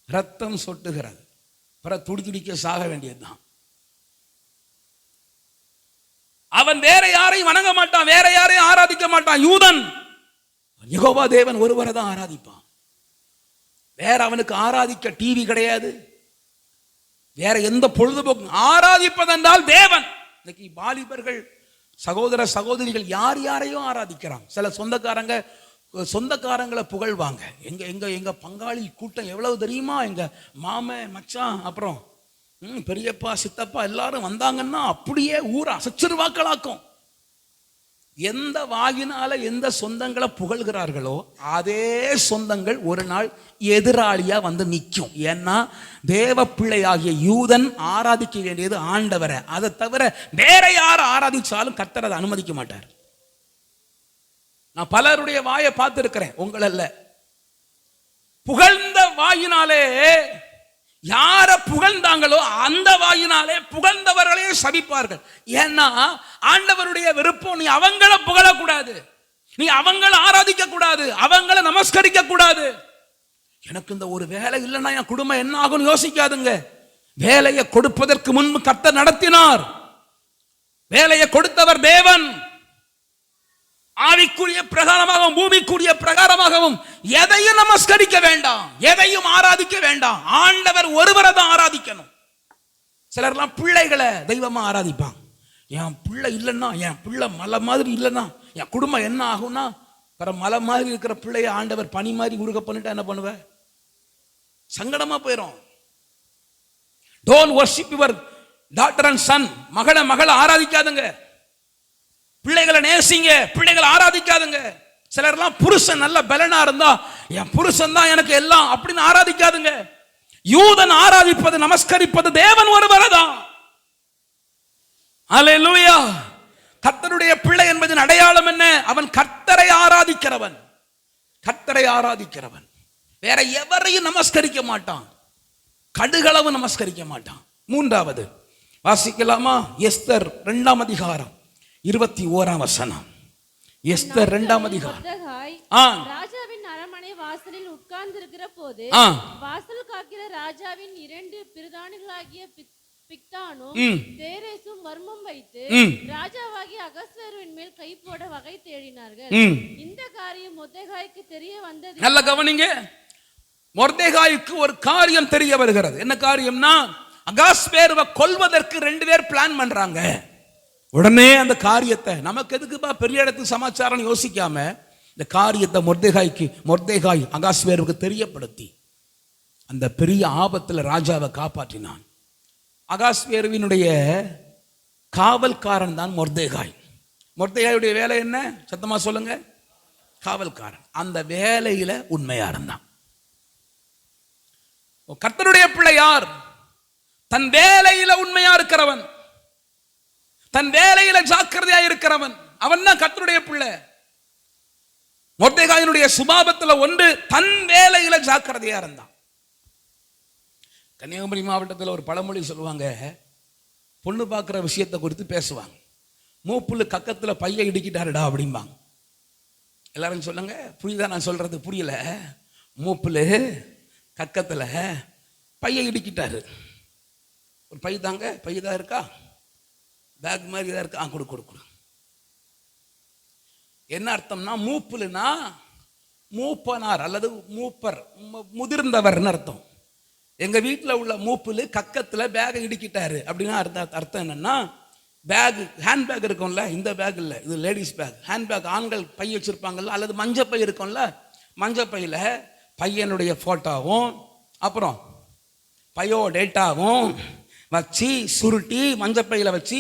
ரத்தம் சொட்டுகிறது. பிறகு துடிக்க சாக வேண்டியதுதான். அவன் வேற யாரையும் வணங்க மாட்டான், வேற யாரையும் ஆராதிக்க மாட்டான். யூதன் யெகோவா தேவன் ஒருவரை தான் ஆராதிப்பான். வேற அவனுக்கு ஆராதிக்க டிவி கிடையாது, வேற எந்த பொழுதுபோக்கு. ஆராதிப்பதென்றால் தேவன். இன்னைக்கு வாலிபர்கள், சகோதர சகோதரிகள் யார் யாரையும் ஆராதிக்கிறாங்க. சில சொந்தக்காரங்களை புகழ்வாங்க. எங்க பங்காளி கூட்டம் எவ்வளவு தெரியுமா? எங்க மாமன், மச்சான், அப்புறம் பெரியப்பா சித்தப்பா எல்லாரும் வந்தாங்கன்னா அப்படியே ஊரை அசைச்சிருவாக்களாக்கும். எந்த வாயினால எந்த சொந்தங்களை புகழ்கிறார்களோ அதே சொந்தங்கள் ஒரு நாள் எதிராளியா வந்து நிற்கும். ஏன்னா தேவ பிள்ளையாகிய யூதன் ஆராதிக்க வேண்டியது ஆண்டவரை. அதை தவிர வேற யார் ஆராதிச்சாலும் கர்த்தர் அதை அனுமதிக்க மாட்டார். நான் பலருடைய வாயை பார்த்திருக்கிறேன், உங்களல்ல. புகழ்ந்த வாயினாலே யார புகழ்ந்தாங்களோ அந்த வாயினாலே புகழ்ந்தவர்களே சபிப்பார்கள். ஏன்னா ஆண்டவருடைய விருப்பம் நீ அவங்கள புகழக்கூடாது, நீ அவங்கள ஆராதிக்க கூடாது, அவங்கள நமஸ்கரிக்க கூடாது. எனக்கு இந்த ஒரு வேலை இல்லைன்னா என் குடும்பம் என்ன ஆகும்னு யோசிக்காதுங்க. வேலையை கொடுப்பதற்கு முன்பு கர்த்தர் நடத்தினார். வேலையை கொடுத்தவர் தேவன். ஆவிக்குரிய பிரகாரமாகவும் பூமிக்குரிய பிரகாரமாகவும் எதையும் நமஸ்கரிக்க வேண்டாம், எதையும் ஆராதிக்க வேண்டாம். ஆண்டவர் ஒருவரை தான் ஆராதிக்கணும். சிலர்லாம் பிள்ளைகளை தெய்வமா ஆராதிப்பாங்க. என் பிள்ளை இல்லைன்னா, என் பிள்ளை மலை மாதிரி இல்லைன்னா என் குடும்பம் என்ன ஆகும்னா, மலை மாதிரி இருக்கிற பிள்ளைய ஆண்டவர் பனி மாதிரி உருக பண்ணிட்டா என்ன பண்ணுவ? சங்கடமா போயிடும். Don't worship your daughter and son. மகளை ஆராதிக்காதுங்க. பிள்ளைகளை நேசிங்க, பிள்ளைகளை ஆராதிக்காதுங்க. சிலர்லாம் புருஷன் நல்ல பலனா இருந்தா என் புருஷன் தான் எனக்கு எல்லாம் அப்படின்னு ஆராதிக்காதுங்க. யூதன் ஆராதிப்பது நமஸ்கரிப்பது தேவன் ஒருவரை தான். அல்லேலூயா. கர்த்தருடைய பிள்ளை என்பதன் அடையாளம் என்ன? அவன் கர்த்தரை ஆராதிக்கிறவன். கர்த்தரை ஆராதிக்கிறவன் வேற எவரையும் நமஸ்கரிக்க மாட்டான், கடுகளவு நமஸ்கரிக்க மாட்டான். மூன்றாவது வாசிக்கலாமா? எஸ்தர் 2ஆம் அதிகாரம் 21ஆம் வசனம். எஸ்தர் 2ஆம் அதிகாரம். ராஜாவின் அரண்மனை வாசலில் உட்கார்ந்திருக்கிற போது வாசல் காக்கிற ராஜாவின் 2 பிரதானிகளாகிய பிக்தானும் தேரேசும் மர்மம் வைத்து ராஜாவாகிய அகஸ்வேருவின் மேல் கை போட வகை தேடினார்கள். இந்த காரியம் மொர்தெகாய்க்கு தெரிய வந்தது. நல்ல கவனிங்க. மொர்தெகாய்க்கு ஒரு காரியம் தெரிய வருகிறது. என்ன காரியம்னா, அகாஸ்வேருவை கொல்வதற்கு 2 பேர் பிளான் பண்றாங்க. உடனே அந்த காரியத்தை நமக்கு எதுக்குப்பா பெரிய இடத்துக்கு சமாச்சாரம் யோசிக்காம இந்த காரியத்தை மொர்தெகாய் அகாஸ்வேருவுக்கு தெரியப்படுத்தி அந்த பெரிய ஆபத்தில் ராஜாவை காப்பாற்றினான். அகாஸ்வேருவினுடைய காவல்காரன் தான் மொர்தெகாய். மொர்தெகாயுடைய வேலை என்ன? சத்தமா சொல்லுங்க. காவல்காரன். அந்த வேலையில உண்மையா இருந்தான். கர்த்தருடைய பிள்ளை யார்? தன் வேலையில உண்மையா இருக்கிறவன், தன் வேலையில ஜாக்கிரதையா இருக்கிறவன், அவன் தான் கர்த்தருடைய பிள்ளை. மொர்தெகாயினுடைய சுபாவத்துல ஒன்று, தன் வேலையில ஜாக்கிரதையா இருந்தான். கன்னியாகுமரி மாவட்டத்தில் ஒரு பழமொழி சொல்லுவாங்க, பொண்ணு பார்க்குற விஷயத்தை குறித்து பேசுவாங்க. மூப்புல கக்கத்தில் பைய இடிக்கிட்டாருடா அப்படிம்பாங்க. எல்லாரும் சொல்லுங்க, புரியுதா நான் சொல்றது? புரியல. மூப்புல கக்கத்தில் பைய இடிக்கிட்டாரு. ஒரு பை தாங்க, பையதான் இருக்கா, பேக் மாதிரி தான் இருக்கா, கொடு கொடு கொடு. என்ன அர்த்தம்னா, மூப்புலனா மூப்பனார் அல்லது மூப்பர், முதிர்ந்தவர்னு அர்த்தம். எங்க வீட்டில் உள்ள மூப்புல கக்கத்துல பேகை இடிக்கிட்டாரு அப்படின்னா அர்த்தம் என்னன்னா, பேக் ஹேண்ட் பேக் இருக்கும்ல, இந்த பேக் இல்லை, இது லேடிஸ் பேக். ஹேண்ட் பேக் ஆண்கள் பை வச்சிருப்பாங்கல்ல, அல்லது மஞ்சள் பை இருக்கும்ல, மஞ்சள் பையில பையனுடைய போட்டோவும் அப்புறம் பையோ டேட்டாவும் வச்சு சுருட்டி மஞ்சள் பையில வச்சு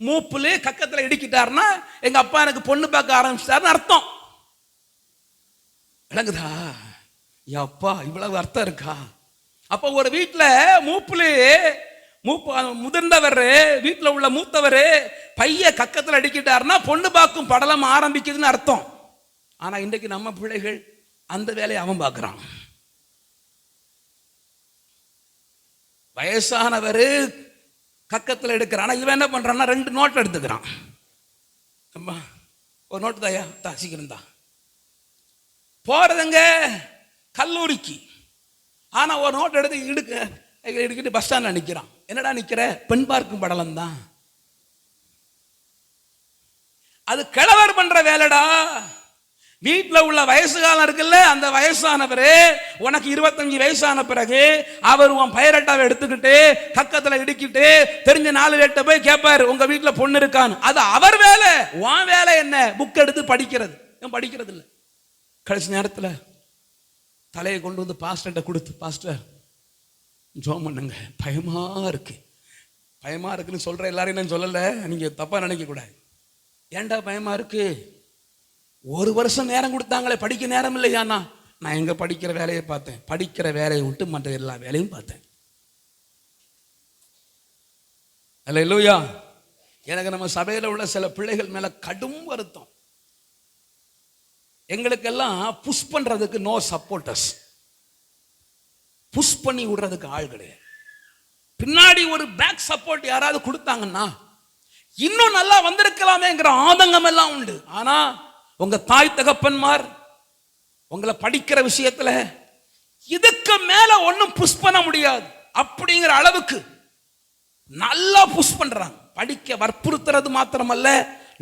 மூப்புல கக்கத்துல இடிக்கிட்டாருன்னா எங்க அப்பா எனக்கு பொண்ணு பார்க்க ஆரம்பிச்சிட்டாருன்னு அர்த்தம். விளங்குதா? அப்பா இவ்வளவு அர்த்தம் இருக்கா? அப்ப ஒரு வீட்டுல முதிர்ந்தவர், வீட்டுல உள்ள மூத்தவர் பைய கக்கத்துல அடிக்கிட்டாருன்னா பொண்ணு பார்க்கும் படலம் ஆரம்பிக்குதுன்னு அர்த்தம். ஆனா இன்றைக்கு நம்ம பிள்ளைகள் அந்த வேலையை அவன் பார்க்கிறான். வயசானவர் கக்கத்துல எடுக்கிறான், இவன் என்ன பண்றான்னா 2 நோட் எடுத்துக்கிறான். ஒரு நோட்டு தாயா தா, சீக்கிரம் தான் போறதுங்க கல்லூரிக்கு. ஆனா ஒரு நோட் எடுக்கிட்டு பஸ் ஸ்டாண்ட்ல நிக்கிறான். என்னடா நிக்கிற? பெண் பார்க்கும் படலம் தான். அது கிழவர் பண்ற வேலைடா. வீட்டுல உள்ள வயசு காலம் இருக்குல்ல, அந்த வயசானவர் உனக்கு 25 வயசான பிறகு அவர் உன் பைரட்டாவை எடுத்துக்கிட்டு கக்கத்துல இடிக்கிட்டு தெரிஞ்ச 4 பேர்ட்ட போய் கேட்பாரு, உங்க வீட்டுல பொண்ணு இருக்கான்னு. அது அவர் வேலை. உன் வேலை என்ன? புக் எடுத்து படிக்கிறது. படிக்கிறது இல்லை. கடைசி நேரத்துல தலையை கொண்டு வந்து பாஸ்டர்கிட்ட கொடுத்து, பாஸ்டர் ஜோம் பண்ணுங்க, பயமா இருக்கு, பயமா இருக்குன்னு சொல்ற எல்லாரையும் நான் சொல்லலை, நீங்க தப்பா நினைக்க கூடாது. ஏன்டா பயமா இருக்கு? 1 வருஷம் நேரம் கொடுத்தாங்களே, படிக்க நேரம் இல்லையாண்ணா? நான் எங்க படிக்கிற வேலையை பார்த்தேன், படிக்கிற வேலையை விட்டு மற்ற எல்லா வேலையும் பார்த்தேன். அல்லேலூயா. எனக்கு நம்ம சபையில் உள்ள சில பிள்ளைகள் மேல கடும் வருத்தம். எங்களுக்கெல்லாம் புஷ் பண்றதுக்கு நோ சப்போர்ட்டர்ஸ், புஷ் பண்ணி விடுறதுக்கு ஆள் கிடையாது. பின்னாடி ஒரு பேக் சப்போர்ட் யாராவது கொடுத்தாங்கன்னா இன்னும் நல்லா வந்திருக்கலாமேங்கிற ஆதங்கம் எல்லாம் உண்டு. ஆனா உங்க தாய் தகப்பன்மார் உங்களை படிக்கிற விஷயத்துல இதுக்கு மேல ஒன்னும் புஷ் பண்ண முடியாது அப்படிங்கிற அளவுக்கு நல்லா புஷ் பண்றாங்க. படிக்க வற்புறுத்துறது மாத்திரமல்ல,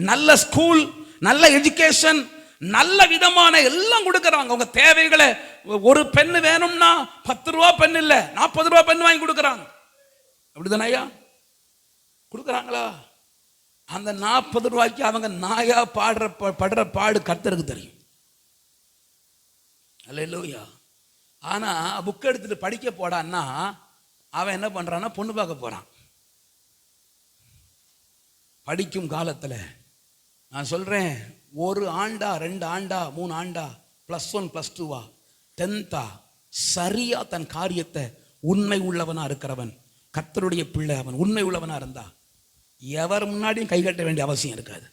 நல்ல ஸ்கூல், நல்ல எஜுகேஷன், நல்ல விதமான எல்லாம் கொடுக்கறாங்க. உங்க தேவைகளை, ஒரு பெண்ணு வேணும்னா 10 ரூபா பெண் இல்ல 40 ரூபா பெண் வாங்கி கொடுக்கறாங்க. அப்படிதானே ஐயா? கொடுக்கறாங்களா? அந்த 40 ரூபாய்க்கு அவங்க நாயா படுற பாடு கர்த்தருக்கு தெரியும். அல்லேலூயா. ஆனா புக் எடுத்துட்டு படிக்க போடான்னா அவன் என்ன பண்றான்னா பொண்ணு பார்க்க போறான். படிக்கும் காலத்துல நான் சொல்றேன், 1 ஆண்டா 2 ஆண்டா 3 ஆண்டா +1 +2 10th சரியா தன் காரியத்தை உண்மை உள்ளவனா இருக்கிறவன், கர்த்தருடைய பிள்ளை, அவன் உண்மை உள்ளவனா இருந்தா எவர் முன்னாடியும் கை கட்ட வேண்டிய அவசியம் இருக்காது.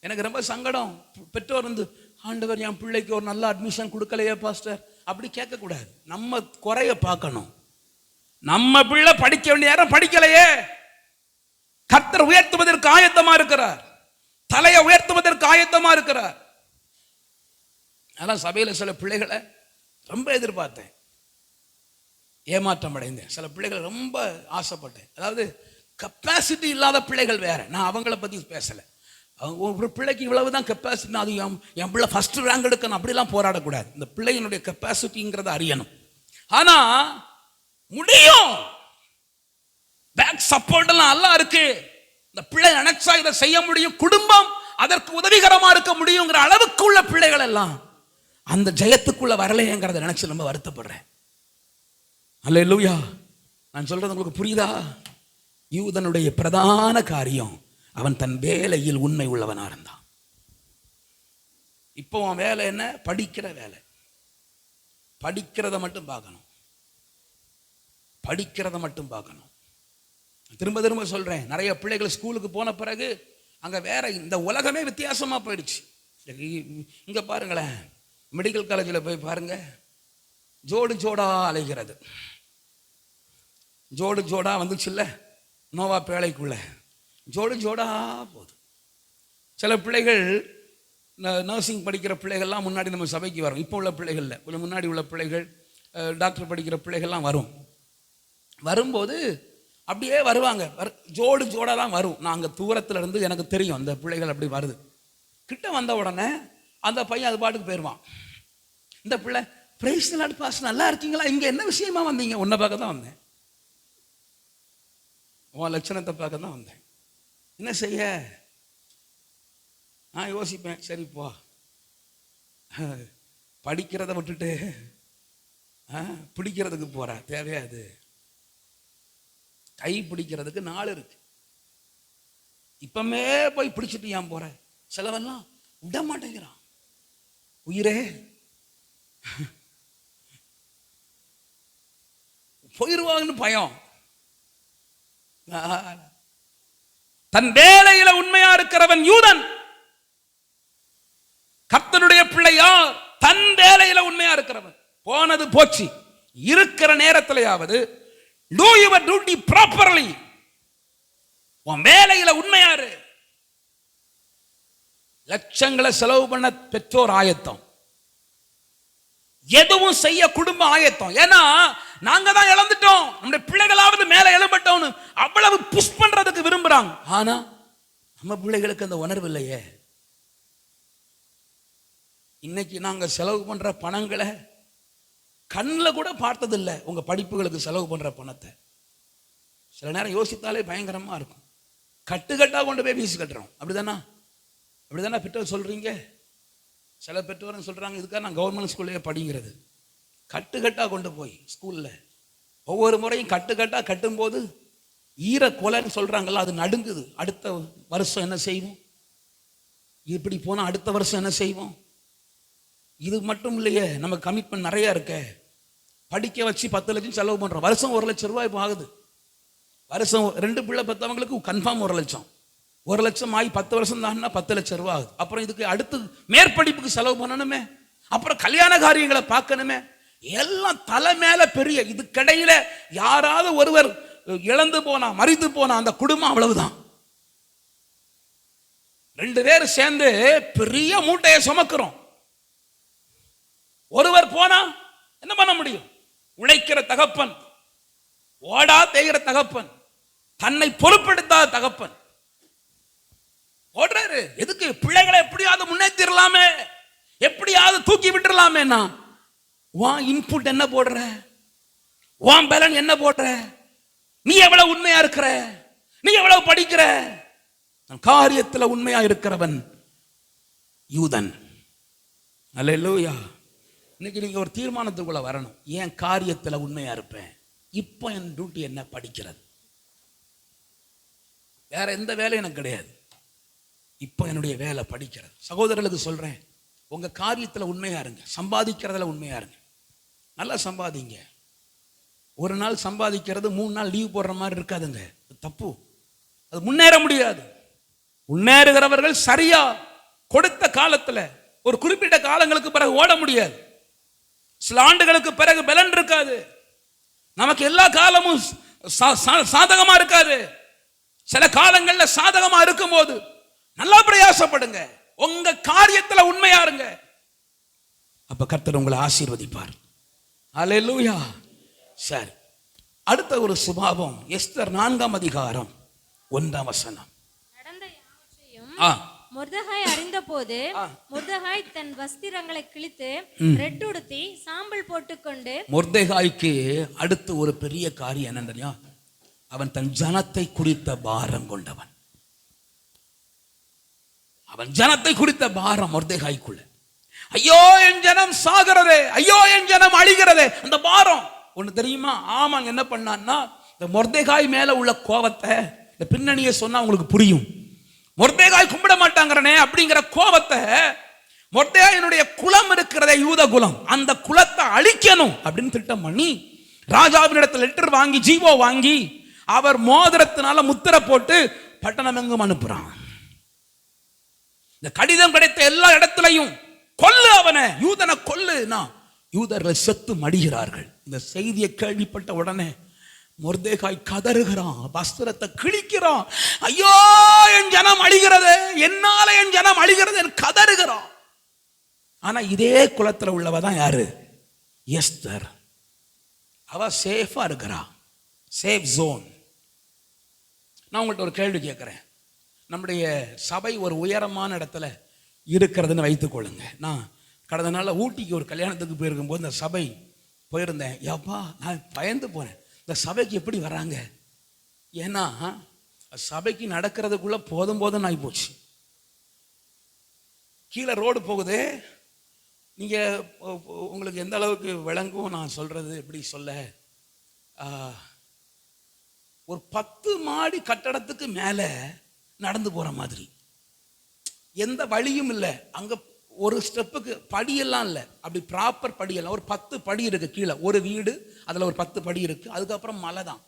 எனக்கு ரொம்ப சங்கடம், பெற்றோர் வந்து ஆண்டவர் என் பிள்ளைக்கு ஒரு நல்ல அட்மிஷன் கொடுக்கலையே பாஸ்டர் அப்படி கேட்க கூடாது. நம்ம குறைய பார்க்கணும். நம்ம பிள்ளை படிக்க வேண்டிய நேரம் படிக்கலையே, கர்த்தர் உயர்த்துவதற்கு ஆயத்தமா இருக்கிறார், தலையை உயர்த்துவதற்கு ஆயத்தமா இருக்கிறார். அதான் சபையில சில பிள்ளைகளை ரொம்ப எதிர்பார்த்தேன், ஏமாற்றம் அடைந்தேன். சில பிள்ளைகள் ரொம்ப ஆசைப்பட்டேன். அதாவது கெப்பாசிட்டி இல்லாத பிள்ளைகள் வேற, நான் அவங்கள பத்தி பேசல. ஒரு பிள்ளைக்கு இவ்வளவுதான் கெப்பாசிட்டி, அது என் பிள்ளை ஃபர்ஸ்ட் ரேங்க் எடுக்கணும் அப்படிலாம் போராடக்கூடாது. இந்த பிள்ளையினுடைய கெப்பாசிட்டிங்கிறத அறியணும். ஆனா முடியும், பேக் சப்போர்ட் எல்லாம் நல்லா இருக்கு, இந்த பிள்ளை நினைச்சா இதை செய்ய முடியும், குடும்பம் அதற்கு உதவிகரமா இருக்க முடியுங்கிற அளவுக்கு உள்ள பிள்ளைகள் எல்லாம் அந்த ஜெயத்துக்குள்ள வரலையேங்கிறத நினைச்சு ரொம்ப வருத்தப்படுறேன். அல்லேலூயா. நான் சொல்றது உங்களுக்கு புரியுதா? யூதனுடைய பிரதான காரியம் அவன் தன் வேலையில் உண்மை உள்ளவனா இருந்தான். இப்போ அவன் வேலை என்ன? படிக்கிற வேலை. படிக்கிறத மட்டும் பார்க்கணும், படிக்கிறத மட்டும் பார்க்கணும். திரும்ப திரும்ப சொல்றேன், நிறைய பிள்ளைகள் ஸ்கூலுக்கு போன பிறகு அங்க வேற இந்த உலகமே வித்தியாசமா போயிடுச்சு. இங்க பாருங்களேன், மெடிக்கல் காலேஜில் போய் பாருங்க, ஜோடு ஜோடா அலைகிறது. ஜோடு ஜோடா வந்துச்சுல்ல நோவா பேழைக்குள்ள, ஜோடு ஜோடா போகுது. சில பிள்ளைகள் நர்சிங் படிக்கிற பிள்ளைகள்லாம் முன்னாடி நம்ம சபைக்கு வரும். இப்போ உள்ள பிள்ளைகள்ல கொஞ்சம் முன்னாடி உள்ள பிள்ளைகள், டாக்டர் படிக்கிற பிள்ளைகள்லாம் வரும்போது அப்படியே வருவாங்க, ஜோடு ஜோடா தான் வரும். நான் அங்கே தூரத்துல இருந்து எனக்கு தெரியும் அந்த பிள்ளைகள் அப்படி வருது. கிட்ட வந்த உடனே அந்த பையன் அது பாட்டுக்கு போயிடுவான். இந்த பிள்ளை பிரைஸ் தி லார்ட் பாஸ்டர் நல்லா இருக்கீங்களா, இங்க என்ன விஷயமா வந்தீங்க? உன்னை பார்க்க தான் வந்தேன், உன் லட்சணத்தை பார்க்க தான் வந்தேன். என்ன செய்ய? நான் யோசிப்பேன், சரி போ, படிக்கிறத விட்டுட்டு பிடிக்கிறதுக்கு போற, தேவையாது. கை பிடிக்கிறதுக்கு 4 இருக்கு, இப்பமே போய் பிடிச்சிட்டு ஏன் போற? சிலவெல்லாம் விட மாட்டேங்கிறான். உயிரே போயிருவாங்கன்னு பயம். தன் வேலையில உண்மையா இருக்கிறவன் யூதன். கர்த்தருடைய பிள்ளை யார்? தன் வேலையில உண்மையா இருக்கிறவன். போனது போச்சு, இருக்கிற நேரத்திலேயாவது do your duty properly. உன் வேலையில உண்மையாரு. லட்சங்களை செலவு பண்ண பெற்றோர் ஆயத்தம், எதுவும் செய்ய குடும்பம் ஆயத்தம். ஏன்னா நாங்க தான் இழந்துட்டோம், நம்முடைய பிள்ளைகளாவது மேல எழும்பட்டோம்னு அவ்வளவு புஷ் பண்றதுக்கு விரும்புறாங்க. ஆனா நம்ம பிள்ளைகளுக்கு அந்த உணர்வு இல்லையே. இன்னைக்கு நாங்க செலவு பண்ற பணங்களை கண்ணில் கூட பார்த்ததில்லை. உங்க படிப்புகளுக்கு செலவு பண்ற பணத்தை சில நேரம் யோசித்தாலே பயங்கரமா இருக்கும். கட்டுக்கட்டா கொண்டு போய் வீசி கட்டுறோம். அப்படிதானா? அப்படிதானே பெற்றோர் சொல்றீங்க? சில பெற்றோர் சொல்றாங்க, இதுக்காக நான் கவர்மெண்ட் ஸ்கூல்லையே படிங்கிறது. கட்டுக்கட்டா கொண்டு போய் ஸ்கூல்ல ஒவ்வொரு முறையும் கட்டுக்கட்டா கட்டும்போது ஈர கொலைன்னு சொல்றாங்கல்ல, அது நடுங்குது. அடுத்த வருஷம் என்ன செய்வோம்? இப்படி போனா அடுத்த வருஷம் என்ன செய்வோம்? இது மட்டும் இல்லையே, நம்ம கமிட்மெண்ட் நிறைய இருக்கே. படிக்க வச்சு 10 லட்சம் செலவு பண்றோம், வருஷம் 1 லட்சம் ரூபாய் இப்போ ஆகுது. வருஷம் 2 பிள்ளை பெற்றவங்களுக்கு கன்ஃபார்ம் 1 லட்சம். 1 லட்சம் ஆகி 10 வருஷம் தான்னா 10 லட்சம் ரூபாய் ஆகுது. அப்புறம் இதுக்கு அடுத்து மேற்படிப்புக்கு செலவு பண்ணணுமே, அப்புறம் கல்யாண காரியங்களை பார்க்கணுமே. எல்லாம் தலை மேல பெரிய. இதுக்கிடையில யாராவது ஒருவர் இழந்து போனா, மறித்து போனா, அந்த குடும்பம் அவ்வளவுதான். 2 பேர் சேர்ந்து பெரிய மூட்டையை சுமக்கிறோம். ஒருவர் போனா என்ன பண்ண முடியும்? உழைக்கிற தகப்பன், ஓடா தேய்கிற தகப்பன், தன்னை பொறுப்பெடுத்தாத தகப்பன் ஓடுறாரு. எதுக்கு? பிள்ளைகளை எப்படியாவது முன்னேற்றிடலாமே, எப்படியாவது தூக்கி விட்டுடலாமே. உன் இன்புட் என்ன போடுற? உன் பலன் என்ன போடுற? நீ எவ்வளவு உண்மையா இருக்கிற? நீ எவ்வளவு படிக்கிற? காரியத்தில் உண்மையா இருக்கிறவன் யூதன். அல்லேலூயா. இன்னைக்கு நீங்க ஒரு தீர்மானத்துக்குள்ள வரணும். ஏன் காரியத்தில் உண்மையா இருப்பேன்? இப்போ என் டியூட்டி என்ன? படிக்கிறது. வேற எந்த வேலையும் எனக்கு கிடையாது. இப்போ என்னுடைய வேலை படிக்கிறது. சகோதரர்களுக்கு சொல்றேன், உங்க காரியத்தில் உண்மையா இருங்க, சம்பாதிக்கிறதுல உண்மையா இருங்க. நல்லா சம்பாதிங்க. ஒரு நாள் சம்பாதிக்கிறது 3 நாள் லீவ் போடுற மாதிரி இருக்காதுங்க, தப்பு. அது முன்னேற முடியாது. முன்னேறுகிறவர்கள் சரியா கொடுத்த காலத்துல, ஒரு குறிப்பிட்ட காலங்களுக்கு பிறகு ஓட முடியாது. சில ஆண்டுகளுக்கு பிறகு பலன் இருக்காது. நமக்கு எல்லா காலமும் சாதகமா இருக்காது. சில காலங்கள்ல சாதகமா இருக்கும் போது நல்லா பிரயாசப்படுங்க. உங்க காரியத்துல உண்மையா இருங்க. அப்ப கர்த்தர் உங்களை ஆசீர்வதிப்பார். அல்லேலூயா. சரி, அடுத்த ஒரு சுபாவம். எஸ்தர் 4ஆம் அதிகாரம் 1ஆம் வசனம். நடந்த யாவற்றையும் மொர்தெகாய் அறிந்தபோது மொர்தெகாய் தன் வஸ்திரங்களை கிழித்து ரெட்டுடுத்தி சாம்பல் போட்டுக்கொண்டு. மொர்தெகாய்க்கு அடுத்து ஒரு பெரிய காரியம் என்னன்னா, அவன் தன் ஜனத்தை குறித்த பாரம் கொண்டவன். அவன் ஜனத்தை குறித்த பாரம் மொர்தெகாய்க்குள்ள. ஐயோ என் ஜனம் சாகிறதே, ஐயோ என் ஜனம் அழிகிறதே, அந்த பாரம். ஒண்ணு தெரியுமா? ஆமாங்க என்ன பண்ணான்னா, இந்த மொர்தெகாய் மேல உள்ள கோபத்தை, இந்த பின்னணியை சொன்னா உங்களுக்கு புரியும். மொர்தெகாய் கும்பிட மாட்டாங்கிறனே அப்படிங்கிற கோபத்தை, மொர்தெகாயினுடைய குலம் இருக்கிறதே யூத குலம், அந்த குலத்தை அழிக்கணும் அப்படின்னு திட்டம் பண்ணி ராஜாவினிடத்தில் லெட்டர் வாங்கி, ஜீவோ வாங்கி, அவர் மோதிரத்தினால முத்திரை போட்டு பட்டணம் எங்கும் அனுப்புறான். இந்த கடிதம் கிடைத்த எல்லா இடத்திலையும் கொல்லு அவனை, யூதனை கொல்லுனா யூதர்கள் செத்து மடிகிறார்கள். இந்த செய்தியை கேள்விப்பட்ட உடனே மொர்தெகாய் கதறுகிறான், வஸ்திரத்தை கிழிக்கிறான். ஐயோ என் ஜனம் அழிகிறது, என்னால என் ஜனம் அழிகிறது கதறுகிறான். ஆனா இதே குலத்துல உள்ளவ தான் யாரு? எஸ்தர். அவ சேஃபா இருக்கிறா, சேஃப் ஜோன். நான் உங்கள்கிட்ட ஒரு கேள்வி கேட்கிறேன். நம்முடைய சபை ஒரு உயரமான இடத்துல இருக்கிறதுன்னு வைத்துக் கொள்ளுங்க. நான் கடந்த நாள் ஊட்டிக்கு ஒரு கல்யாணத்துக்கு போயிருக்கும்போது இந்த சபை போயிருந்தேன். யப்பா, நான் பயந்து போனேன். இந்த சபைக்கு எப்படி வராங்க? ஏன்னா சபைக்கு நடக்கிறதுக்குள்ள போதும் போதும் ஆகி போச்சு. கீழே ரோடு போகுது. நீங்க உங்களுக்கு எந்த அளவுக்கு விளங்கும் நான் சொல்றது எப்படி சொல்ல, ஒரு 10 மாடி கட்டடத்துக்கு மேல நடந்து போற மாதிரி, எந்த வழியும் இல்லை. அங்க ஒரு ஸ்டெப்புக்கு படியெல்லாம் இல்லை, அப்படி ப்ராப்பர் படியெல்லாம். ஒரு 10 படி இருக்கு கீழே, ஒரு வீடு அதில் ஒரு 10 படி இருக்கு. அதுக்கப்புறம் மலை தான்.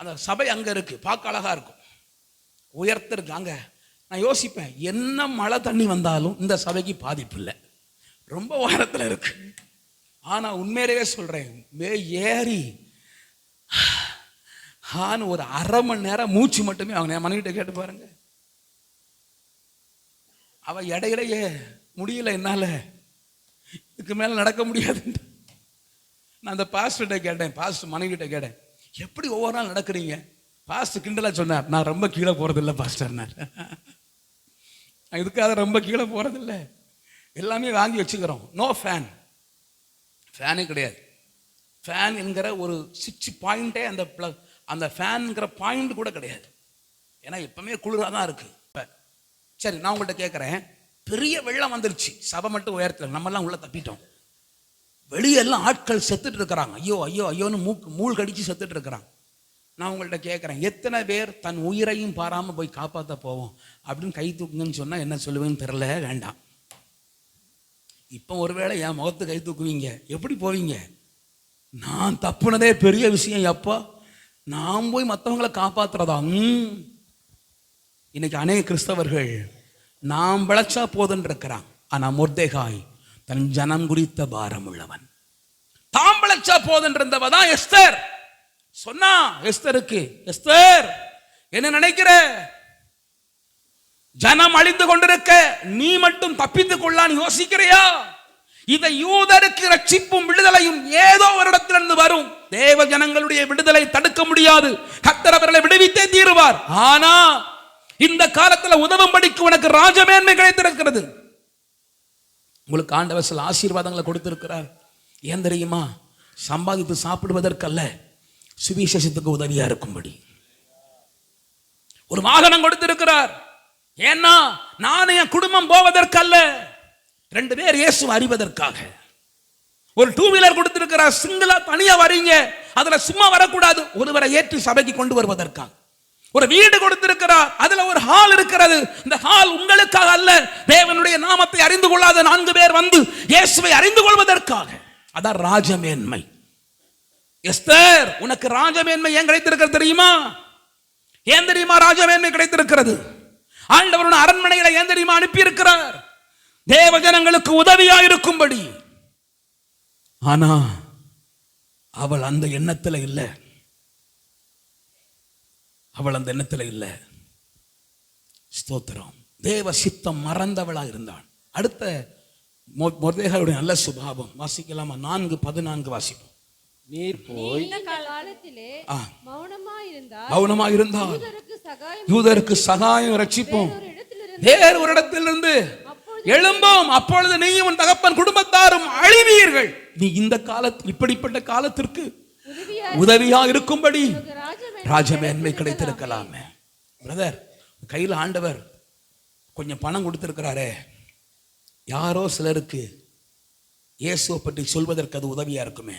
அந்த சபை அங்கே இருக்கு, பார்க்க அழகா இருக்கும், உயர்த்து இருக்கு. அங்கே நான் யோசிப்பேன், என்ன மழை தண்ணி வந்தாலும் இந்த சபைக்கு பாதிப்பு இல்லை, ரொம்ப உயரத்தில் இருக்கு. ஆனால் உண்மையிலேயே சொல்றேன், ஏறி ஒரு அரை மணி நேரம் மூச்சு மட்டுமே. அவங்க மனைவிட்ட கேட்டு பாருங்க, அவ இடையிடையே முடியல, என்னால இதுக்கு மேல நடக்க முடியாது. நான் அந்த பாஸ்டர்கிட்ட கேட்டேன், பாஸ்டர் மனைவிட்ட கேட்டேன், எப்படி ஒவ்வொரு நாள் நடக்கிறீங்க? பாஸ்டர் கிண்டலா சொன்னார், நான் ரொம்ப கீழே போறதில்லை பாஸ்டர், நான் இதுக்காக ரொம்ப கீழே போறதில்லை, எல்லாமே வாங்கி வச்சுக்கிறோம். நோ ஃபேன், ஃபேனே கிடையாது. ஃபேன் என்கிற ஒரு சுவிட்ச் பாயிண்டே அந்த ஃபேன்ங்கிற பாயிண்ட் கூட கிடையாது. ஏன்னா எப்பவுமே குளிராக தான் இருக்கு. சரி, நான் உங்கள்கிட்ட கேட்குறேன், பெரிய வெள்ளம் வந்துருச்சு, சபை மட்டும் உயரத்தில், நம்மெல்லாம் உள்ள தப்பிட்டோம். வெளியெல்லாம் ஆட்கள் செத்துட்டு இருக்கிறாங்க. ஐயோ ஐயோ ஐயோன்னு மூள் கடிச்சு செத்துட்டு இருக்கிறாங்க. நான் உங்கள்கிட்ட கேட்குறேன், எத்தனை பேர் தன் உயிரையும் பாராமல் போய் காப்பாற்ற போவோம் அப்படின்னு கை தூக்குங்கன்னு சொன்னால் என்ன சொல்லுவேன்னு தெரில, வேண்டாம். இப்போ ஒருவேளை என் முகத்து கை தூக்குவீங்க, எப்படி போவீங்க? நான் தப்புனதே பெரிய விஷயம், எப்போ நான் போய் மற்றவங்களை காப்பாற்றுறதா? இன்னைக்கு அநேக கிறிஸ்தவர்கள் நாம் விளைச்சா போதுன்னு இருக்கிறான். ஆனால் மொர்தெகாய் தன் ஜனம் குறித்த பாரம் உள்ளவன். தாம் விளைச்சா போதுன்னு இருந்தவ தான் எஸ்தர். சொன்னா எஸ்தருக்கு, எஸ்தர் என்ன நினைக்கிற? ஜனம் அழிந்து கொண்டிருக்க நீ மட்டும் தப்பித்துக் கொள்ளான்னு யோசிக்கிறையா? இதை யூதருக்கு ரட்சிப்பும் விடுதலையும் ஏதோ ஒரு இடத்திலிருந்து வரும். தேவ ஜனங்களுடைய விடுதலை தடுக்க முடியாது. கர்த்தர் அவர்களை விடுவித்தே தீருவார். ஆனா இந்த காலத்துல உதவும்படிக்கு உனக்கு ராஜமேன்மை கிடைத்திருக்கிறது. உங்களுக்கு ஆண்டவர் சில ஆசீர்வாதங்களை கொடுத்திருக்கிறார். ஏன் தெரியுமா? சம்பாதித்து சாப்பிடுவதற்கல்ல, சுவிசேஷத்துக்கு உதவியா இருக்கும்படி. ஒரு வாகனம் கொடுத்திருக்கிறார். ஏன்னா நான் என் குடும்பம் போவதற்கல்ல, 2 பேர் இயேசு அறிவதற்காக. ஒரு 2 வீலர் கொடுத்திருக்கிறார். சிங்கிளா தனியா வரீங்க, அதுல சும்மா வரக்கூடாது, ஒருவரை ஏற்றி சபைக்கு கொண்டு வருவதற்காக. ஒரு வீடு கொடுத்திருக்கிறார், அதுல ஒரு ஹால் இருக்கிறது. இந்த ஹால் உங்களுக்காக அல்ல, தேவனுடைய நாமத்தை அறிந்து கொள்ளாத 4 பேர் வந்து இயேசுவை அறிந்து கொள்வதற்காக. அதான் ராஜமேன்மை. எஸ்தர், உனக்கு ராஜமேன்மை ஏன் கிடைத்திருக்கிறது தெரியுமா? ஏன் தெரியுமா ராஜமேன்மை கிடைத்திருக்கிறது? ஆண்டவருடைய அரண்மனையில ஏன் தெரியுமா அனுப்பி இருக்கிறார்? தேவ ஜனங்களுக்கு உதவியா இருக்கும்படி. ஆனா அவள் அந்த எண்ணத்துல இல்ல, அவள் அந்த எண்ணத்துல இல்ல. ஸ்தோத்திரம். தேவ சித்தம் மறந்தவளா இருந்தாள். அடுத்த மொர்தெகாயுடைய நல்ல சுபாவம் வாசிக்கலாமா? 4:14 வாசிப்போம். நீர் போய் காலத்திலே மௌனமா இருந்தால் யூதருக்கு சகாயம் ரட்சிப்போம் வேறு ஒரு இடத்திலிருந்து எழும்போம், அப்பொழுது நீயும் உன் தகப்பன் குடும்பத்தாரும் அழிவீர்கள். நீ இந்த காலத்தில் இப்படிப்பட்ட காலத்திற்கு உதவியா இருக்கும்படி ராஜமேன்மை கிடைத்திருக்கலாமே. பிரதர், கையில் ஆண்டவர் கொஞ்சம் பணம் கொடுத்திருக்கிறாரே, யாரோ சிலருக்கு இயேசுவை பற்றி சொல்வதற்கு அது உதவியா இருக்குமே.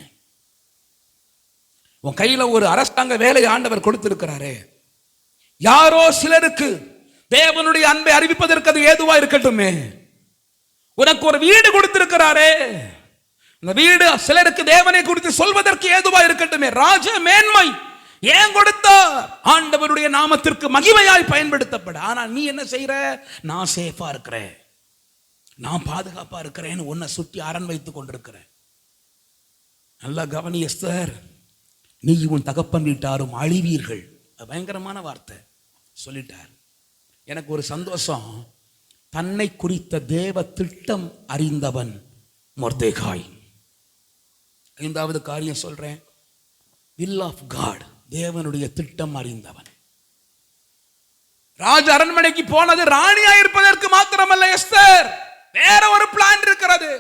உன் கையில ஒரு அரசாங்க வேலை ஆண்டவர் கொடுத்திருக்கிறாரே, யாரோ சிலருக்கு தேவனுடைய அன்பை அறிவிப்பதற்கு அது ஏதுவா இருக்கட்டுமே. உனக்கு ஒரு வீடு கொடுத்திருக்கிறாரே, இந்த வீடு சிலருக்கு தேவனை குறித்து சொல்வதற்கு ஏதுவா இருக்கட்டுமே. ராஜ மேன்மை ஏன் கொடுத்தார்? ஆண்டவருடைய நாமத்திற்கு மகிமையாய் பயன்படுத்தப்பட. ஆனா நீ என்ன செய்யற? நான் சேஃபா இருக்கிறேன், நான் பாதுகாப்பா இருக்கிறேன்னு உன்னை சுற்றி அரண் வைத்துக் கொண்டிருக்கிறேன். நல்லா கவனி எஸ்தர், நீ உன் தகப்பன் வீட்டாரும் அழிவீர்கள். பயங்கரமான வார்த்தை சொல்லிட்டார். எனக்கு ஒரு சந்தோஷம், தன்னை குறித்த தேவ திட்டம் அறிந்தவன் மொர்தெகாய். 5வது காரியம் சொல்றேன், வில் ஆஃப் காட், தேவனுடைய திட்டம் அறிந்தவன். ராஜ அரண்மனைக்கு போனது ராணியா இருப்பதற்கு மாத்திரமல்ல எஸ்தர், வேற ஒரு பிளான் இருக்கிறது.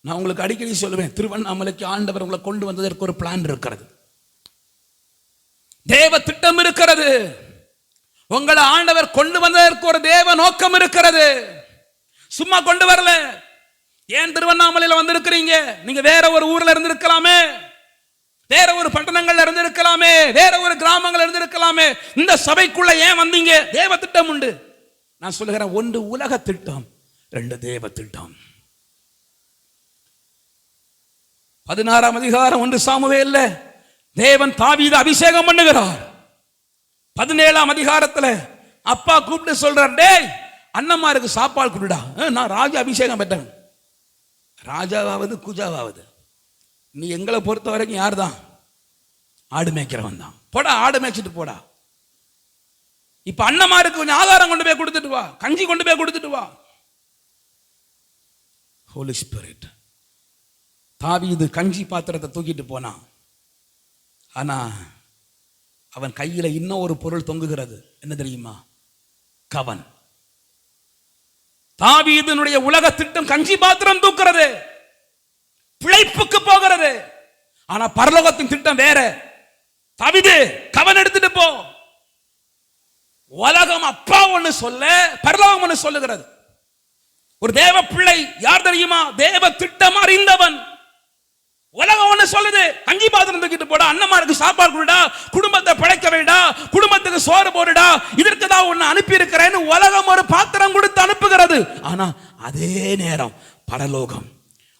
நான் உங்களுக்கு அடிக்கடி சொல்லுவேன், திருவண்ணாமலைக்கு ஆண்டவர் உங்களை கொண்டு வந்ததற்கு ஒரு பிளான் இருக்கிறது, தேவ திட்டம் இருக்கிறது. உங்களை ஆண்டவர் கொண்டு வந்ததற்கு ஒரு தேவ நோக்கம் இருக்கிறது. சும்மா கொண்டு வரல. ஏன் திருவண்ணாமலையில வந்திருக்கிறீங்க? நீங்க வேற ஒரு ஊர்ல இருந்திருக்கலாமே, வேற ஒரு பட்டணங்கள்ல இருந்திருக்கலாமே, வேற ஒரு கிராமங்கள் இருந்திருக்கலாமே. இந்த சபைக்குள்ள ஏன் வந்தீங்க? தேவ திட்டம் உண்டு. நான் சொல்லுகிறேன், 1 உலக திட்டம், 2 தேவ திட்டம். 16ஆம் அதிகாரம் 1 சாமுவேல்ல தேவன் தாவீதை அபிஷேகம் பண்ணுகிறார். 17ஆம் அதிகாரத்துல அப்பா கூப்பிட்டு சொல்றார், டேய் அண்ணன்மாருக்கு சாப்பாடு கொடுடா, நான் ராஜ அபிஷேகம் பெற்றேன். ராஜாவாவது குஜாவாவது, நீ எங்களை பொறுத்த வரைக்கும் யார் தான்? ஆடு மேய்க்கிறவன் தான். போடா, ஆடு மேய்ச்சிட்டு போடா. இப்ப அண்ணன்மாருக்கு கொஞ்சம் ஆதாரம் கொண்டு போய் கொடுத்துட்டு வா, கஞ்சி கொண்டு போய் கொடுத்துட்டு வா. ஹோலி ஸ்பிரிட். தாவீது கஞ்சி பாத்திரத்தை தூக்கிட்டு போனான். ஆனா அவன் கையில இன்னும் ஒரு பொருள் தொங்குகிறது. என்ன தெரியுமா? கவன். தாவீதினுடைய உலக திட்டம் கஞ்சி பாத்திரம் தூக்குறது, பிழைப்புக்கு போகிறது. ஆனா பரலோகத்தின் திட்டம் வேற. தாவீது கவன் எடுத்துட்டு போ. உலகம் அப்பா ஒண்ணு சொல்ல, பரலோகம் ஒண்ணு சொல்லுகிறது. ஒரு தேவ பிள்ளை யார் தெரியுமா? தேவ திட்டம் அறிந்தவன். உலகம் ஒண்ணு சொல்லுது, கஞ்சி பாத்திரம் தூக்கிட்டு போடா, அண்ணமாருக்கு சாப்பாடு கொடுடா, குடும்பத்தை பிழைக்க வேண்டா, குடும்பத்துக்கு சோறு போடுடா, இதற்கு தான் ஒன்னு அனுப்பி இருக்கிறேன்னு உலகம் ஒரு பாத்திரம் கொடுத்து அனுப்புகிறது. ஆனா அதே நேரம் பரலோகம்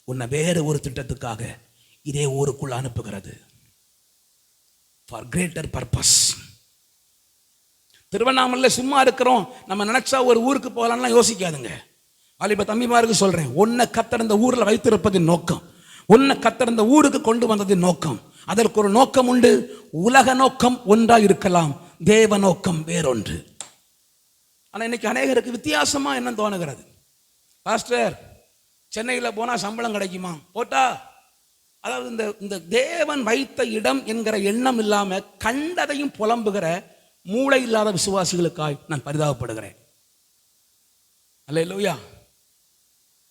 உன்னை வேறு ஒரு திட்டத்துக்காக இதே ஊருக்குள்ள அனுப்புகிறது. For greater purpose. திருவண்ணாமலை சும்மா இருக்கிறோம், நம்ம நினைச்சா ஒரு ஊருக்கு போகலாம்லாம் யோசிக்காதுங்க. வாலிப தம்பிமாருக்கு சொல்றேன், உன்னை கர்த்தர் இந்த ஊர்ல வைத்திருப்பதின் நோக்கம், உன்னை கர்த்தர் இந்த ஊருக்கு கொண்டு வந்ததின் நோக்கம், அதற்கு ஒரு நோக்கம் உண்டு. உலக நோக்கம் ஒன்றா இருக்கலாம், தேவ நோக்கம் வேறொன்று. ஆனா இன்னைக்கு அநேகருக்கு வித்தியாசமா என்ன தோணுகிறது, பாஸ்டர் சென்னையில் போனா சம்பளம் கிடைக்குமா, போட்டா, அதாவது இந்த தேவன் வைத்த இடம் என்கிற எண்ணம் இல்லாம கண்டதையும் புலம்புகிற மூளை இல்லாத விசுவாசிகளுக்காய் நான் பரிதாபப்படுகிறேன். அல்லேலூயா.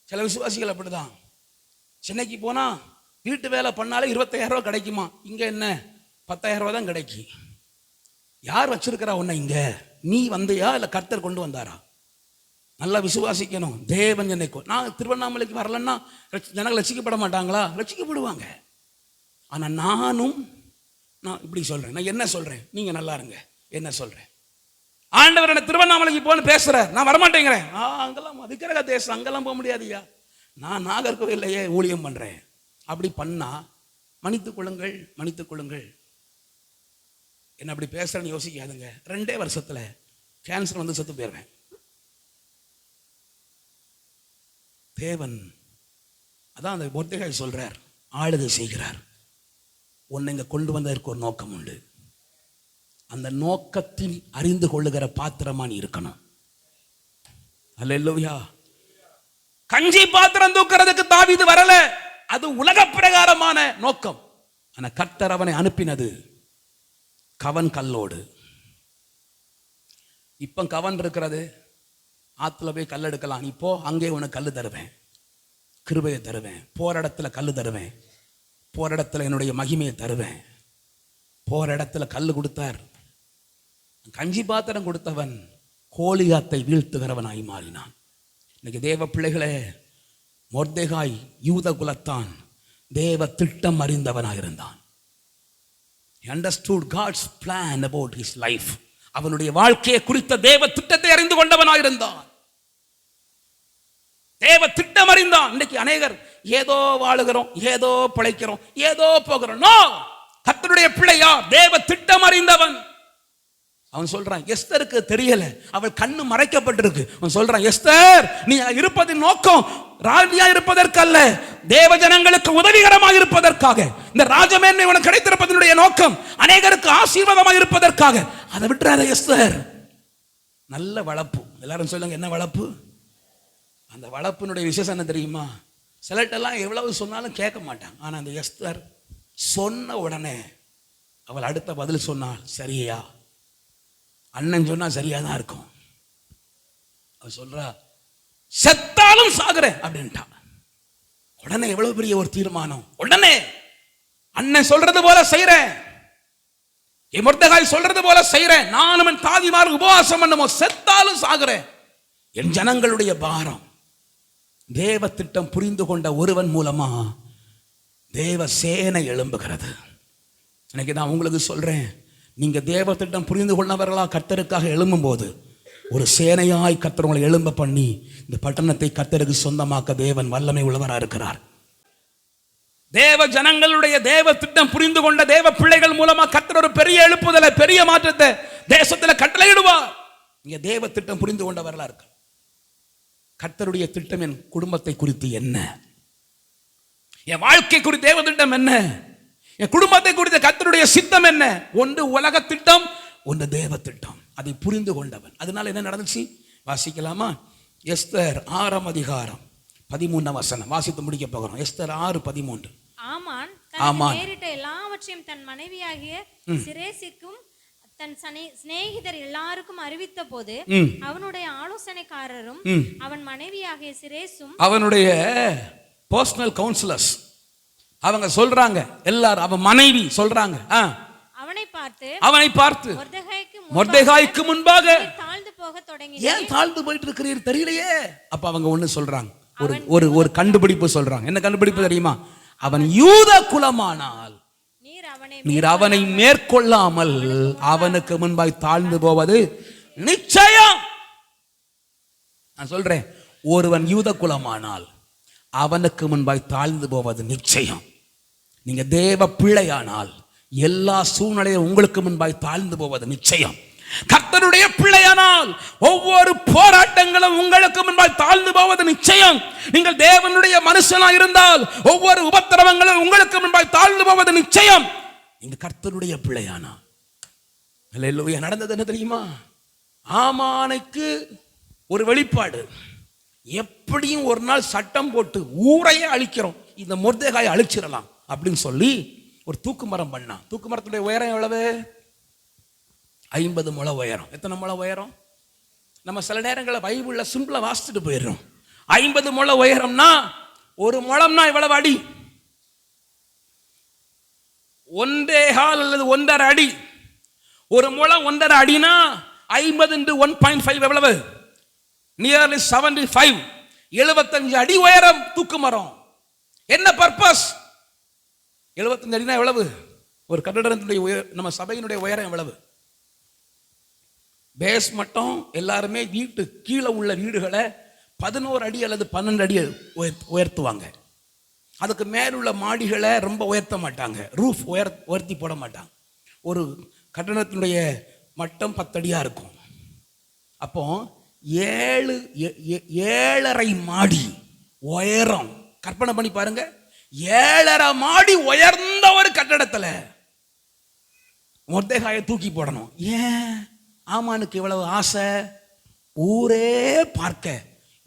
சில விசுவாசிகள் அப்படிதான், சென்னைக்கு போனா வீட்டு வேலை பண்ணாலே 25,000 ரூபாய் கிடைக்குமா, இங்க என்ன 10,000 ரூபாய் தான் கிடைக்கும். யார் வச்சிருக்கிறா உன்னை இங்க, நீ வந்தியா இல்ல கர்த்தர் கொண்டு வந்தாரா? நல்லா விசுவாசிக்கணும். தேவன் என்னை நான் திருவண்ணாமலைக்கு வரலன்னா ஜனங்கள் ரட்சிக்கப்பட மாட்டாங்களா? ரட்சிக்கப்படுவாங்க. ஆனா நான் இப்படி சொல்றேன், நான் என்ன சொல்றேன், நீங்க நல்லா இருங்க, என்ன சொல்றேன், ஆண்டவர் என்ன திருவண்ணாமலைக்கு போன்னு பேசுற, நான் வரமாட்டேங்கிறேன். அங்கெல்லாம் விக்கிரக தேசம், அங்கெல்லாம் போக முடியாதுயா, நான் நாகர்கோவிலையே ஊழியம் பண்றேன். அப்படி பண்ணா மன்னித்துக் கொள்ளுங்கள், மன்னித்துக் கொள்ளுங்கள், என்ன அப்படி பேசுறேன்னு யோசிக்காதுங்க. 2 வருஷத்துல கேன்சர் வந்து செத்து போயிருவேன். தேவன் அதான் அந்த மொர்தெகாய் சொல்றார், ஆளுகை செய்கிறார். உன்னை இங்க கொண்டு வந்ததற்கு ஒரு நோக்கம் உண்டு. அந்த நோக்கத்தில் அறிந்து கொள்ளுகிற பாத்திரமா நீ இருக்கணும். அல்லேலூயா. கஞ்சி பாத்திரம் தூக்குறதுக்கு தாவீது வரல, அது உலக பிரகாரமான நோக்கம். ஆனா கர்த்தர் அவனை அனுப்பினது கவன் கல்லோடு. இப்ப கவன் இருக்கிறது, ஆத்துல போய் கல் எடுக்கலாம், இப்போ அங்கே உனக்கு கல் தருவேன், கிருபையை தருவேன், போற இடத்துல கல் தருவேன், போற இடத்துல என்னுடைய மகிமையை தருவேன். போற இடத்துல கல் கொடுத்தார், கஞ்சி பாத்திரம் கொடுத்தவன் கோலியாத்தை வீழ்த்துகிறவனாய் மாறினான். இன்னைக்கு தேவ பிள்ளைகளே, மொர்தெகாய் யூத குலத்தான், தேவ திட்டம் அறிந்தவனாக இருந்தான். He understood God's plan about his life. அவனுடைய வாழ்க்கையை குறித்த தேவ திட்டத்தை அறிந்து கொண்டவனாக இருந்தான். தேவ திட்டம் அறிந்தான். இன்னைக்கு அநேகர் ஏதோ வாழுகிறோம், ஏதோ பிழைக்கிறோம், ஏதோ போகிறோம். நோ, கர்த்தருடைய பிள்ளையா தேவ திட்டம் அறிந்தவன். அவன் சொல்றான், எஸ்தருக்கு தெரியல, அவள் கண்ணு மறைக்கப்பட்டிருக்கு. அவன் சொல்றான், எஸ்தர் நீ இருப்பதின் நோக்கம் ராஜியா இருப்பதற்கல்ல, தேவ ஜனங்களுக்கு உதவிகரமாக இருப்பதற்காக. இந்த ராஜமேன்மை உனக்கு கிடைத்திருப்பதனுடைய நோக்கம் அநேகருக்கு ஆசீர்வாதமாக இருப்பதற்காக. அதை விட்டுறாத எஸ்தர். நல்ல வளர்ப்பு, எல்லாரும் சொல்லுங்க, என்ன வளர்ப்பு? அந்த வளர்ப்பினுடைய விசேஷம் என்ன தெரியுமா? சிலட்டெல்லாம் எவ்வளவு சொன்னாலும் கேட்க மாட்டாங்க. ஆனா அந்த எஸ்தர் சொன்ன உடனே அவள் அடுத்த பதில் சொன்னாள், சரியா, அண்ணன் சொன்னா சரியா தான் இருக்கும். அவ சொல்றா, செத்தாலும் சாகுறேன் அப்படின்ட்டா. உடனே எவ்வளவு பெரிய ஒரு தீர்மானம். உடனே அண்ணன் சொல்றது போல செய்றேன், மொர்தெகாய் சொல்றது போல செய்றேன், நானும் என் தாதிமார் உபவாசம் பண்ணுவோம், செத்தாலும் சாகுறேன். என் ஜனங்களுடைய பாரம். தேவ திட்டம் புரிந்து கொண்ட ஒருவன் மூலமா தேவ சேனை எழும்புகிறது. இன்னைக்கு நான் உங்களுக்கு சொல்றேன், நீங்க தேவ திட்டம் புரிந்து கொண்டவர்களா கர்த்தருக்காக எழும்பும் போது ஒரு சேனையாய் கர்த்தர் உங்களை எழும்ப பண்ணி இந்த பட்டணத்தை கர்த்தருக்கு சொந்தமாக்க தேவன் வல்லமை உள்ளவராக இருக்கிறார். தேவ ஜனங்களுடைய தேவ திட்டம் புரிந்து கொண்ட தேவ பிள்ளைகள் மூலமா கர்த்தர் ஒரு பெரிய எழுப்புதலை, பெரிய மாற்றத்தை தேசத்துல கட்டளையிடுவார். இங்க தேவ திட்டம் புரிந்து கொண்டவர்களா இருக்கு. கர்த்தருடைய திட்டம் என் குடும்பத்தை குறித்து என்ன, என் வாழ்க்கை குறித்து தேவ திட்டம் என்ன, என் குடும்பத்தை குறித்த கர்த்தருடைய சித்தம் என்ன? ஒன்று உலக திட்டம், ஒன்று தேவ திட்டம். அதை புரிந்து கொண்டவன். அதனால என்ன நடந்துச்சு வாசிக்கலாமா? எஸ்தர் 6ஆம் அதிகாரம் 13ஆம் வசனம் வாசித்து முடிக்க போகிறோம். எஸ்தர் 6:13. ஆமான் நேரிட்ட எல்லாவற்றையும் தன் மனைவியாகிய சிரேசிக்கும் தன் சிநேகிதர் எல்லாருக்கும் அறிவித்த போது அவனுடைய ஆலோசனைக்காரரும் அவன் மனைவியாகிய சிரேசும் அவனுடைய பர்சனல் கவுன்சிலர்ஸ் அவங்க சொல்றாங்க, எல்லாரும் அவன் மனைவி சொல்றாங்க, அவனை பார்த்து மொர்தெகாய்க்கு முன்பாக தாழ்ந்து போக தொடங்கி, ஏன் தாழ்ந்து போயிட்டு இருக்கிறீர் தெரியலையே. அப்ப அவங்க ஒண்ணு சொல்றாங்க, ஒரு கண்டுபிடிப்பு சொல்றாங்க. என்ன கண்டுபிடிப்பு தெரியுமா? அவன் யூத குலமானால் நீர் அவனை மேற்கொள்ளாமல் அவனுக்கு முன்பாய் தாழ்ந்து போவது நிச்சயம். நான் சொல்றேன், ஒருவன் யூத குலமானால் அவனுக்கு முன்பாய் தாழ்ந்து போவது நிச்சயம். நீங்க தேவ பிள்ளையானால் எல்லா சூழ்நிலையும் உங்களுக்கு முன்பாய் தாழ்ந்து போவது நிச்சயம். கர்த்தருடைய பிள்ளையானால் ஒவ்வொரு போராட்டங்களும் உங்களுக்கு முன்பாய் தாழ்ந்து போவது நிச்சயம். நீங்கள் தேவனுடைய மனுஷனா இருந்தால் ஒவ்வொரு உபத்திரவங்களும் உங்களுக்கு முன்பாய் தாழ்ந்து போவது நிச்சயம். நீங்க கர்த்தருடைய பிள்ளையானா. அல்லேலூயா. நடந்தது என்ன தெரியுமா? ஆமானுக்கு ஒரு வெளிப்பாடு, எப்படியும் ஒரு நாள் சட்டம் போட்டு ஊரையே அழிக்கிறோம், இந்த மொர்தெகாயை அழிச்சிடலாம் அப்படின்னு சொல்லி ஒரு தூக்கு மரம் பண்ணான். தூக்கு மரத்துடைய உயரம் எவ்வளவு? 50 முழம் உயரம். எத்தனை முழம் உயரம்? நம்ம சில நேரங்களில் பைபிள்ல சிம்பிளா வாசிச்சுட்டு போயிடுறோம். 50 முழம் உயரம்னா ஒரு முழம்னா எவ்வளவு அடி? 1.25 அல்லது 1.5 அடி. ஒரு முழம் 1.5 அடினா 50 into 1.5 எவ்வளவு? நியர்லி 75. 75 அடி உயரம் தூக்கு மரம். என்ன பர்பஸ்? 75 அடினா எவ்வளவு? ஒரு கட்டடத்தினுடைய நம்ம சபையினுடைய உயரம் எவ்வளவு? பேஸ் மட்டும் எல்லாருமே வீட்டு கீழே உள்ள வீடுகளை 11 அடி அல்லது 12 அடி உயர்த்துவாங்க. அதுக்கு மேலுள்ள மாடிகளை ரொம்ப உயர்த்த மாட்டாங்க, ரூஃப் உயர்த்தி போட மாட்டாங்க. ஒரு கட்டடத்தினுடைய மட்டம் 10 அடியா இருக்கும். அப்போ 7.5 மாடி உயரம். கற்பனை பண்ணி பாருங்க, 7.5 மாடி உயர்ந்த ஒரு கட்டடத்துல மொர்தெகாயை தூக்கி போடணும். ஏன்? ஆமானுக்கு இவ்வளவு ஆசை. ஊரே பார்க்க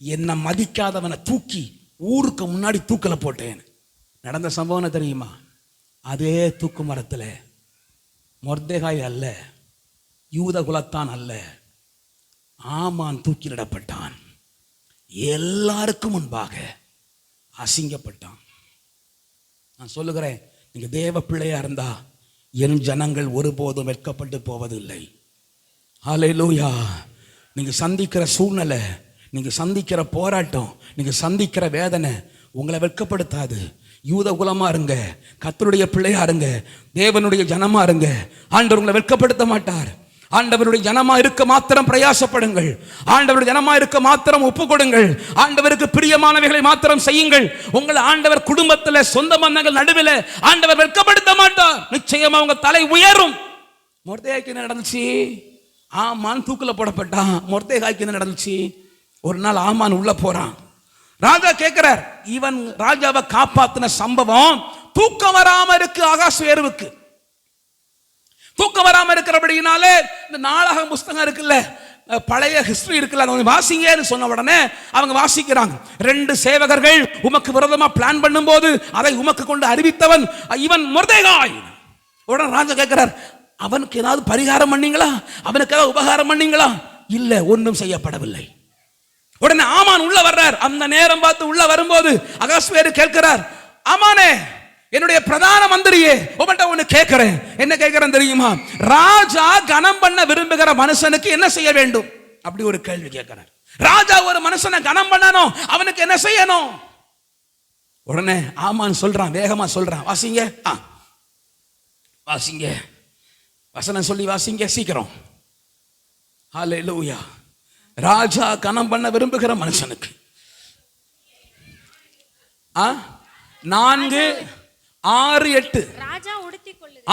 என்ன மதிக்காதவனை தூக்கி ஊருக்கு முன்னாடி தூக்கல போட்டேன். நடந்த சம்பவம் தெரியுமா? அதே தூக்கு மரத்துல மொர்தெகாய் அல்ல, யூத குலத்தான் அல்ல, ஆமான் தூக்கிலிடப்பட்டான். எல்லாருக்கும் முன்பாக அசிங்கப்பட்டான். நான் சொல்லுகிறேன், நீங்க தேவ பிள்ளையா இருந்தா என் ஜனங்கள் ஒருபோதும் வெட்கப்பட்டு போவதில்லை. ஹல்லேலூயா. நீங்க சந்திக்கிற சூழ்நிலை, நீங்க சந்திக்கிற போராட்டம், நீங்க சந்திக்கிற வேதனை உங்களை வெட்கப்படுத்தாது. யூத குலமா இருங்க, கர்த்தருடைய பிள்ளையா இருங்க, தேவனுடைய ஜனமா இருங்க. ஆண்டவர் உங்களை வெட்கப்படுத்த மாட்டார். ஆண்டவருடைய ஜனமா இருக்க மாத்திரம் பிரயாசப்படுங்கள். ஆண்டவருடைய ஜனமா இருக்க மாத்திரம் ஒப்பு கொடுங்கள். ஆண்டவருக்கு பிரியமானவைகளை மாத்திரம் செய்யுங்கள். உங்களை ஆண்டவர் குடும்பத்தில் சொந்த பந்தங்கள் நடுவில் ஆண்டவர் வெட்கப்படுத்த மாட்டார். நிச்சயமா உங்க தலை உயரும். மொர்தெகாய்க்கு என்ன நடந்துச்சு? ஆமான் தூக்குல போடப்பட்டான். மொர்தெகாய்க்கு என்ன நடந்துச்சு? ஒரு நாள் ஆமான் உள்ள போறான். ராஜா கேட்கிறார், இவன் ராஜாவை காப்பாத்தின சம்பவம் தூக்கம் வராம இருக்கு. அகாஸ்வேருவுக்கு தூக்கம் வராம இருக்கிறபடினாலே இந்த நாடகம் புஸ்தகம் இருக்குல்ல, பழைய ஹிஸ்டரி இருக்குல்ல, அவங்க வாசிங்கன்னு சொன்ன உடனே அவங்க வாசிக்கிறாங்க. 2 சேவகர்கள் உமக்கு விரோதமா பிளான் பண்ணும்போது அதை உமக்கு கொண்டு அறிவித்தவன் இவன் மொர்தெகாய். உடனே ராஜா கேட்கிறார், அவனுக்கு ஏதாவது பரிகாரம் பண்ணீங்களா? அவனுக்கு ஏதாவது உபகாரம் பண்ணீங்களா? இல்ல, ஒன்றும் செய்யப்படவில்லை. உடனே ஆமான் உள்ள வர்றார். அந்த நேரம் பார்த்து உள்ள வரும்போது அகாஸ்வேரு கேட்கிறார், ஆமானே, என்னுடைய பிரதான மந்திரியே, உங்கள்கிட்ட ஒன்று கேட்கிறேன். என்ன கேட்கிறேன் தெரியுமா? ராஜா கனம் பண்ண விரும்புகிற மனுஷனுக்கு என்ன செய்ய வேண்டும்? அப்படி ஒரு கேள்வி கேட்கிறார். ராஜா ஒரு மனுஷனை கனம் பண்ணணும், அவனுக்கு என்ன செய்யணும்? உடனே ஆமான் சொல்றான், வேகமா சொல்றான், வாசிங்க வாசிங்க, வசனம் சொல்லி வாசிங்க சீக்கிரம். ஹல்லேலூயா. ராஜா கனம் பண்ண விரும்புகிற மனுஷனுக்கு 4:6-8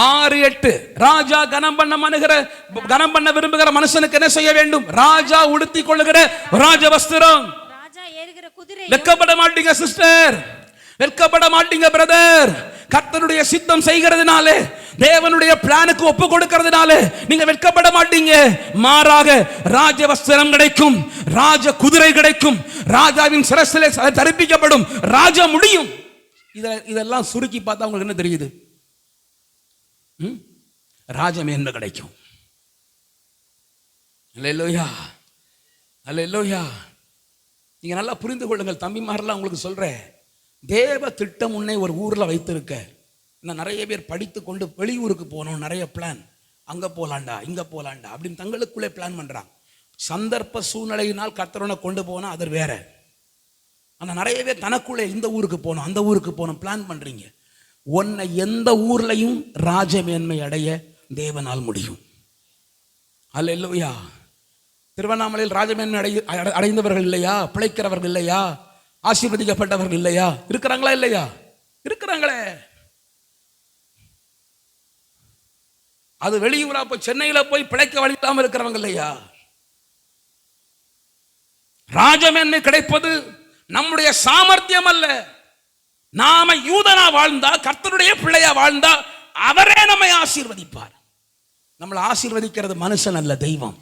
6:8 ராஜா கனம் பண்ண விரும்புகிற மனுஷனுக்கு என்ன செய்ய வேண்டும்? ராஜா உடுத்திக் கொள்ளுகிற ராஜ வஸ்திரம். வெட்கப்பட மாட்டீங்க சிஸ்டர், வெட்கப்பட மாட்டீங்க பிரதர். கர்த்தருடைய சித்தம் செய்கிறதுனாலே, தேவனுடைய பிளானுக்கு ஒப்பு கொடுக்கிறதுனாலே நீங்க வெட்கப்பட மாட்டீங்க. மாறாக ராஜ வஸ்திரம் கிடைக்கும், ராஜ குதிரை கிடைக்கும், ராஜாவின் சிரசிலே தரிப்பிக்கப்படும் ராஜ முடியும். இதெல்லாம் சுருக்கி பார்த்தா உங்களுக்கு என்ன தெரியுது? ராஜமேன்மை கிடைக்கும். அல்லேலூயா, அல்லேலூயா. நீங்க நல்லா புரிந்து கொள்ளுங்கள் தம்பிமாரெல்லாம், உங்களுக்கு சொல்றேன், தேவ திட்டம் உன்னை ஒரு ஊர்ல வைத்திருக்க. இன்னும் நிறைய பேர் படித்து கொண்டு வெளியூருக்கு போகணும், நிறைய பிளான், அங்க போலாண்டா இங்க போலாண்டா அப்படின்னு தங்களுக்குள்ளே பிளான் பண்றாங்க. சந்தர்ப்ப சூழ்நிலையினால் கர்த்தரனை கொண்டு போனா அது வேற. ஆனால் நிறைய பேர் தனக்குள்ளே இந்த ஊருக்கு போகணும் அந்த ஊருக்கு போகணும் பிளான் பண்ணுறீங்க. உன்னை எந்த ஊர்லையும் ராஜமேன்மை அடைய தேவனால் முடியும். அல்லேலூயா. திருவண்ணாமலையில் ராஜமேன்மை அடைந்தவர்கள் இல்லையா? பிழைக்கிறவர்கள் இல்லையா? ஆசீர்வதிக்கப்பட்டவர்கள் இல்லையா? இருக்கிறாங்களா இல்லையா? இருக்கிறாங்களே. அது வெளியூரா போய் சென்னையில போய் பிழைக்க வழி இல்லாம இருக்கிறவங்க இல்லையா? ராஜமேன்மை கிடைப்பது நம்முடைய சாமர்த்தியம் அல்ல. நாம யூதனா வாழ்ந்தா, கர்த்தருடைய பிள்ளையா வாழ்ந்தா அவரே நம்மை ஆசீர்வதிப்பார். நம்மளை ஆசீர்வதிக்கிறது மனுஷன் அல்ல, தெய்வம்.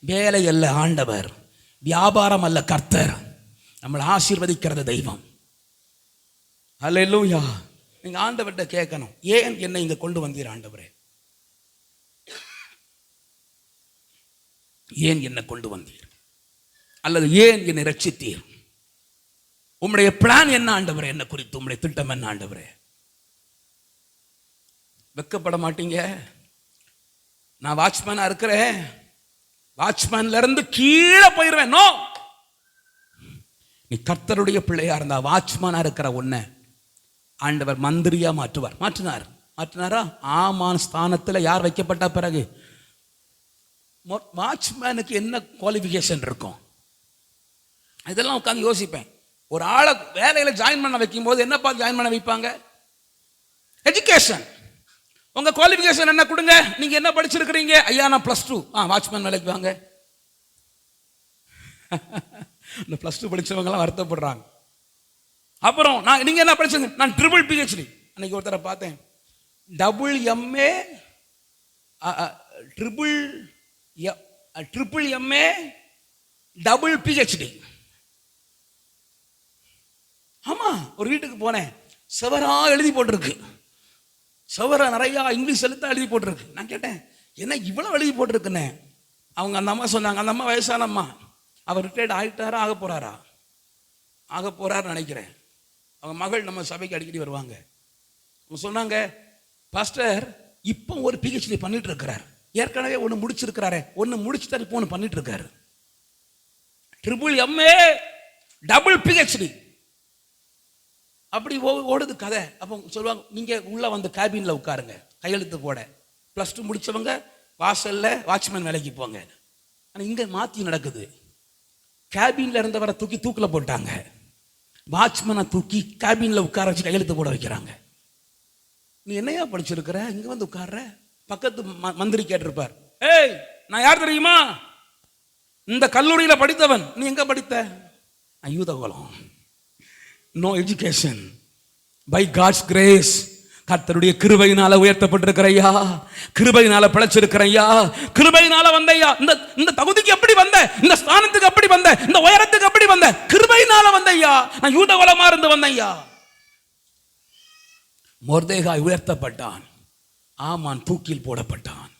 வேலை அல்ல, ஆண்டவர். வியாபாரம் அல்ல, கர்த்தர். நம்மளை ஆசீர்வதிக்கிறது தெய்வம். அல்லேலூயா. நீங்க ஆண்டவர்கிட்ட கேட்கணும், ஏன் என்னை இங்க கொண்டு வந்தீர் ஆண்டவரே? ஏன் என்னை கொண்டு வந்தீர்? அல்லது ஏன் என்னை ரட்சித்தீர்? உம்முடைய பிளான் என்ன ஆண்டவரே? என்ன குறித்து உம்முடைய திட்டம் என்ன ஆண்டவரே? வெக்கப்பட மாட்டீங்க. நான் வாட்ச்மேனா இருக்கிறேன், வாட்ச்மேன்ல இருந்து கீழே போயிருவேன். நோ, நீ கர்த்தருடைய பிள்ளையா இருந்தா வாட்ச்மேனா இருக்கிற உன்னை ஆண்டவர் மந்திரியா மாற்றுவார். மாற்றினாரா? ஆமான் ஸ்தானத்தில் யார் வைக்கப்பட்ட பிறகு வாட்ச்மேனுக்கு என்ன குவாலிஃபிகேஷன் இருக்கும்? இதெல்லாம் உட்காந்து யோசிப்பேன். ஒரு ஆளை வேலையில ஜாயின் பண்ண வைக்கும் போது என்ன பார்த்து ஜாயின் பண்ண வைப்பாங்க? எஜுகேஷன். உங்க குவாலிஃபிகேஷன் என்ன கொடுங்க? நீங்க என்ன படிச்சிருக்கிறீங்க? ஐயா நான் +2. வாட்ச்மேன் வேலைக்கு வாங்க. இந்த +2 படிச்சவங்கலாம் வருத்தப்படுறாங்க. அப்புறம் நீங்க என்ன படிச்சீங்க? நான் ட்ரிபிள் PhD. அன்னைக்கு ஒருத்தரை பார்த்தேன், double MA triple MA double PhD. ஆமா, ஒரு வீட்டுக்கு போனேன், செவரா எழுதி போட்டிருக்கு. செவரா நிறையா இங்கிலீஷ் எழுத்தா எழுதி போட்டிருக்கு. நான் கேட்டேன், என்ன இவ்வளவு எழுதி போட்டிருக்குன்னு? அவங்க அந்த அம்மா சொன்னாங்க, அந்த அம்மா வயசான அம்மா, அவர் ரிட்டையர்ட் ஆகிட்டாரா ஆக போறாரா? ஆக போறாருன்னு நினைக்கிறேன். அவங்க மகள் நம்ம சபைக்கு அடிக்கடி வருவாங்க. அவங்க சொன்னாங்க, பாஸ்டர் இப்போ ஒரு PhD பண்ணிட்டு இருக்கிறார், ஏற்கனவே ஒன்று முடிச்சிருக்கிறாரு, ஒன்று முடிச்சுட்டாரு, இப்போ ஒன்று பண்ணிட்டு இருக்காரு. Triple MA double PhD. அப்படி ஓடுது கதை. அப்போ சொல்லுவாங்க, நீங்க உள்ள வந்து கேபின்ல உட்காருங்க, கையெழுத்து போட. +2 முடிச்சவங்க வாசல்ல வாட்ச்மேன் வேலைக்கு போங்க. ஆனால் இங்க மாத்தி நடக்குது. கேபின்ல இருந்தவரை தூக்கி தூக்கில போட்டாங்க, வாட்ச்மேனை தூக்கி கேபின்ல உட்கார வச்சு கையெழுத்து போட வைக்கிறாங்க. நீ என்னையா படிச்சிருக்கிற, இங்க வந்து உட்கார்ற? பக்கத்து மந்திரி கேட்டிருப்பார், ஏய் நான் யார் தெரியுமா? இந்த கல்லூரியில படித்தவன். நீ எங்க படித்த? நான் யூதகுலம். No education, by God's grace. கர்த்தருடைய கிருபையினால உயர்த்தப்பட்டிருக்கிறையா, கிருபையினால பிழைச்சிருக்கிறையா, கிருபையினால வந்தையா. இந்த தகுதிக்கு எப்படி வந்த? இந்த ஸ்தானத்துக்கு எப்படி வந்த? இந்த உயரத்துக்கு எப்படி வந்த? கிருபையினால வந்தையா. நான் யூதகுலமா இருந்து வந்தையா. மொர்தெகாய் உயர்த்தப்பட்டான், ஆமான் தூக்கில் போடப்பட்டான்.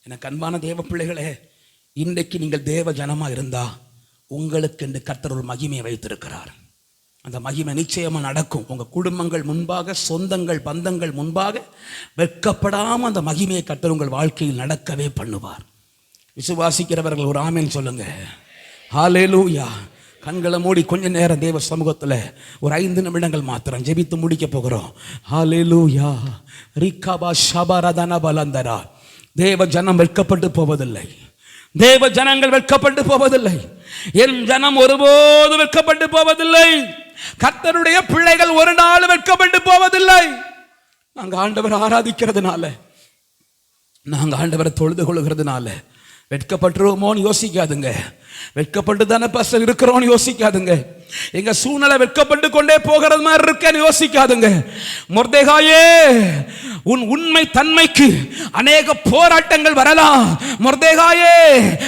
எனக்கு அன்பான தேவ பிள்ளைகளே, இன்றைக்கு நீங்கள் தேவ ஜனமா இருந்தா உங்களுக்கு என்று கர்த்தர் ஒரு மகிமையை வைத்திருக்கிறார். அந்த மகிமை நிச்சயமா நடக்கும். உங்க குடும்பங்கள் முன்பாக, சொந்தங்கள் பந்தங்கள் முன்பாக வெட்கப்படாம அந்த மகிமையை கர்த்தர் உங்கள் வாழ்க்கையில் நடக்கவே பண்ணுவார். விசுவாசிக்கிறவர்கள் ஒரு ஆமென் சொல்லுங்க. ஹல்லேலூயா. கண்களை மூடி கொஞ்ச நேரம் தேவ சமூகத்தில் ஒரு 5 நிமிடங்கள் மாத்திரம் ஜெபித்து முடிக்க போகிறோம். ஹல்லேலூயா. ரிகபா ஷபரதன பலந்தரா. தேவ ஜனம் வெட்கப்பட்டு போவதில்லை. தேவ ஜனங்கள் வெட்கப்பட்டு போவதில்லை. என் ஜனம் ஒருபோது வெட்கப்பட்டு போவதில்லை. கர்த்தருடைய பிள்ளைகள் ஒரு நாள் வெட்கப்பட்டு போவதில்லை. நாங்க ஆண்டவரை ஆராதிக்கிறதுனால, நாங்க ஆண்டவரை தொழுது கொள்கிறதுனால வெட்கப்பட்டுருவோமோன்னு யோசிக்காதுங்க. வெட்கப்பட்டு தானே பாஸ்டர் இருக்கிறோன்னு யோசிக்காதுங்க. எங்க சூழ்நிலை வெட்கப்பட்டு கொண்டே போகிறது மாதிரி இருக்கேன்னு யோசிக்காதுங்க. மொர்தெகாயே, உன் உண்மை தன்மைக்கு அநேக போராட்டங்கள் வரலாம். மொர்தெகாயே,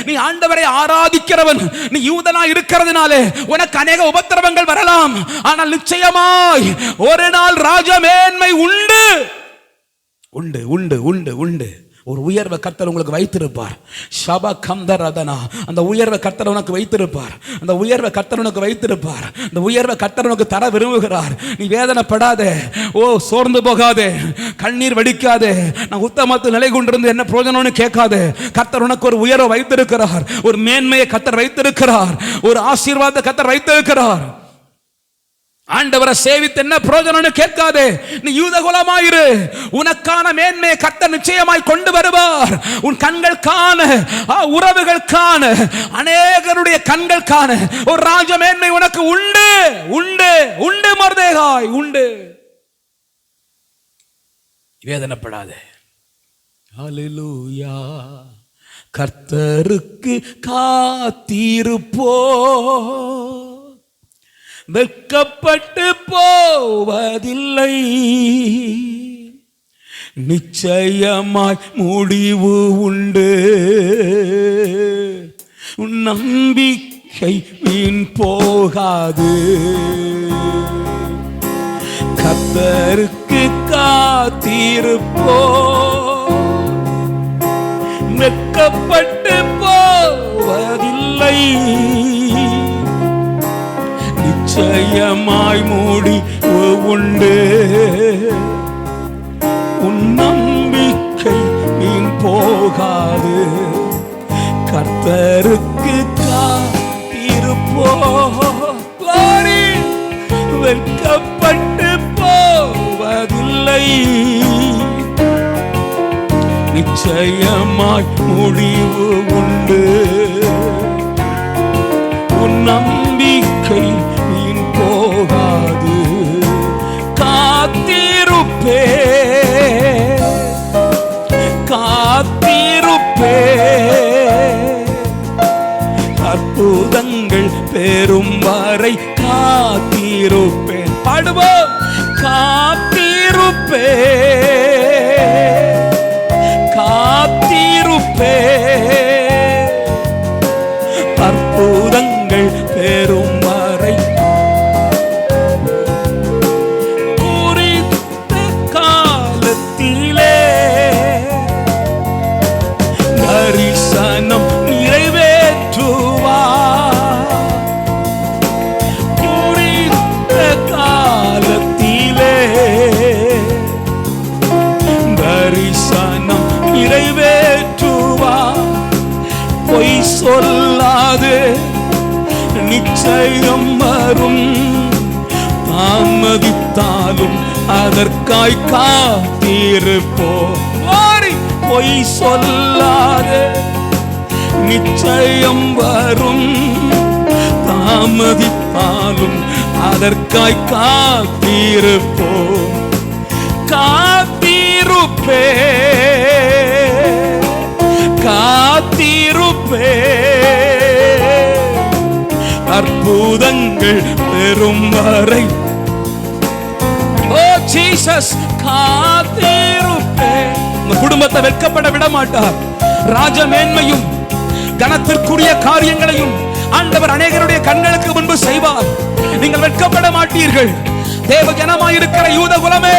நீ ஆண்டவரை ஆராதிக்கிறவன், நீ யூதனா இருக்கிறதுனாலே உனக்கு அநேக உபத்திரவங்கள் வரலாம். ஆனால் நிச்சயமாய் ஒரு நாள் ராஜமேன்மை உண்டு உண்டு உண்டு உண்டு உண்டு. ஒரு உயர்வை கர்த்தர் உங்களுக்கு வைத்திருப்பார். ஷபா கம்தரதனா, அந்த உயர்வை கர்த்தர் உனக்கு வைத்திருப்பார். அந்த உயர்வை கர்த்தர் உனக்கு வைத்திருப்பார். அந்த உயர்வை கர்த்தர் உனக்கு தர விரும்புகிறார். நீ வேதனைப்படாதே, சோர்ந்து போகாதே, கண்ணீர் வடிக்காதே, நான் உத்தமத்தில் நிலை கொண்டிருந்து என்ன பிரயோஜனம்னு கேட்காதே. கர்த்தர் உனக்கு ஒரு உயர்வை வைத்திருக்கிறார், ஒரு மேன்மையை கர்த்தர் வைத்திருக்கிறார், ஒரு ஆசீர்வாதத்தை கர்த்தர் வைத்திருக்கிறார். ஆண்டவரை சேவித்து என்ன பிரயோஜனம்னு கேட்காதே. நீ யூத குலமாயிரு. உனக்கான மேன்மையை கர்த்தர் நிச்சயமாய் கொண்டு வருவார். உன் கண்கள் காண, உறவுகள் காண, அநேகருடைய கண்கள் காண ஒரு ராஜ மேன்மை உனக்கு உண்டு. உண்டு உண்டு மொர்தெகாய் உண்டு. வேதனைப்படாதே. ஹல்லேலூயா. கர்த்தருக்கு காத்திருப்போ, வெட்கப்பட்டு போவதில்லை. நிச்சயமாய் முடிவு உண்டு. உன் நம்பிக்கை வீண் போகாது. கர்த்தருக்கு காத்திருப்போ, வெட்கப்பட்டு போவதில்லை. நிச்சயமாய் முடிவு உண்டு. உன் நம்பிக்கை வீண் போகாது. கர்த்தருக்கு காத்திருப்போ, வெட்கப்பட்டு போவதில்லை. நிச்சயமாய் முடிவு உண்டு. உன் நம்பிக்கை வீண் போகாது. காத்திருப்பே, காத்திருப்பே. அற்புதங்கள் பெறும் வரை காத்திருப்பேன். பாடுவோம். காத்திருப்பே, காத்திருப்பே. அற்புதங்கள் பெறும் வரை குறித்த காலத்திலே தரிசனம் நிறைவேற்றுவார். குறித்த காலத்திலே தரிசனம் நிறைவேற்றுவார். பொய் சொல்லாது நிச்சயம் வரும். தாமதித்தாலும் அதற்காய் காத்திருப்போம். பொய் சொல்லாது நிச்சயம் வரும். தாமதித்தாலும் அதற்காய் காத்திருப்போம். காத்திருப்பே, காத்திருப்பே. அற்புதங்கள் பெறும் வரை. ஓ ஜீசஸ், காத்திருப்பே. உங்க குடும்பத்தை வெட்கப்பட விட மாட்டார். ராஜ மேன்மையும் கனத்திற்குரிய காரியங்களையும் ஆண்டவர் அநேகருடைய கண்களுக்கு முன்பு செய்வார். நீங்கள் வெட்கப்பட மாட்டீர்கள். தேவ ஜனமாயிருக்கிற யூத குலமே,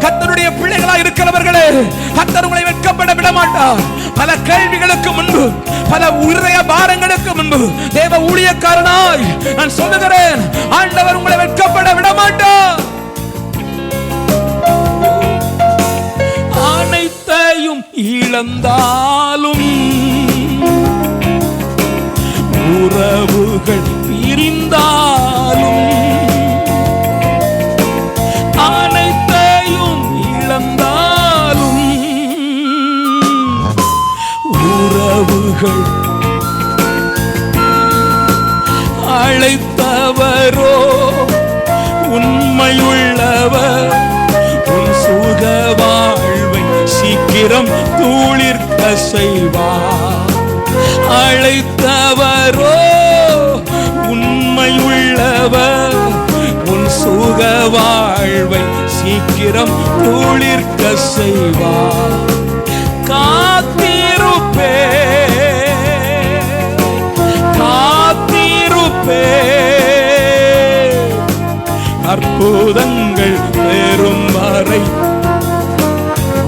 கர்த்தருடைய பிள்ளைகளாய் இருக்கிறவர்களே, கர்த்தர் உங்களை வெட்கப்பட விட மாட்டார். பல கேள்விகளுக்கு முன்பு, பல உருளைய பாரங்களுக்கு முன்பு தேவ ஊழியக்காரனாய் நான் சொல்லுகிறேன், ஆண்டவர் உங்களை வெட்கப்பட விட மாட்டார். அனைத்தையும் இழந்தாலும், உறவுகள் பிரிந்தாலும், அனைத்தையும் இழந்தாலும், உறவுகள் அழைத்தவரோ உண்மையுள்ளவர். உன் சுக வாழ்வை சீக்கிரம் தூளிர்க்க செய்வார். அழைத்தவரோ உண்மையுள்ளவர். உன் சுக வாழ்வை சீக்கிரம் தூளிர்க்க செய்வார். காத்திருப்பே, காத்திருப்பே. அற்புதங்கள் பெறும் வரை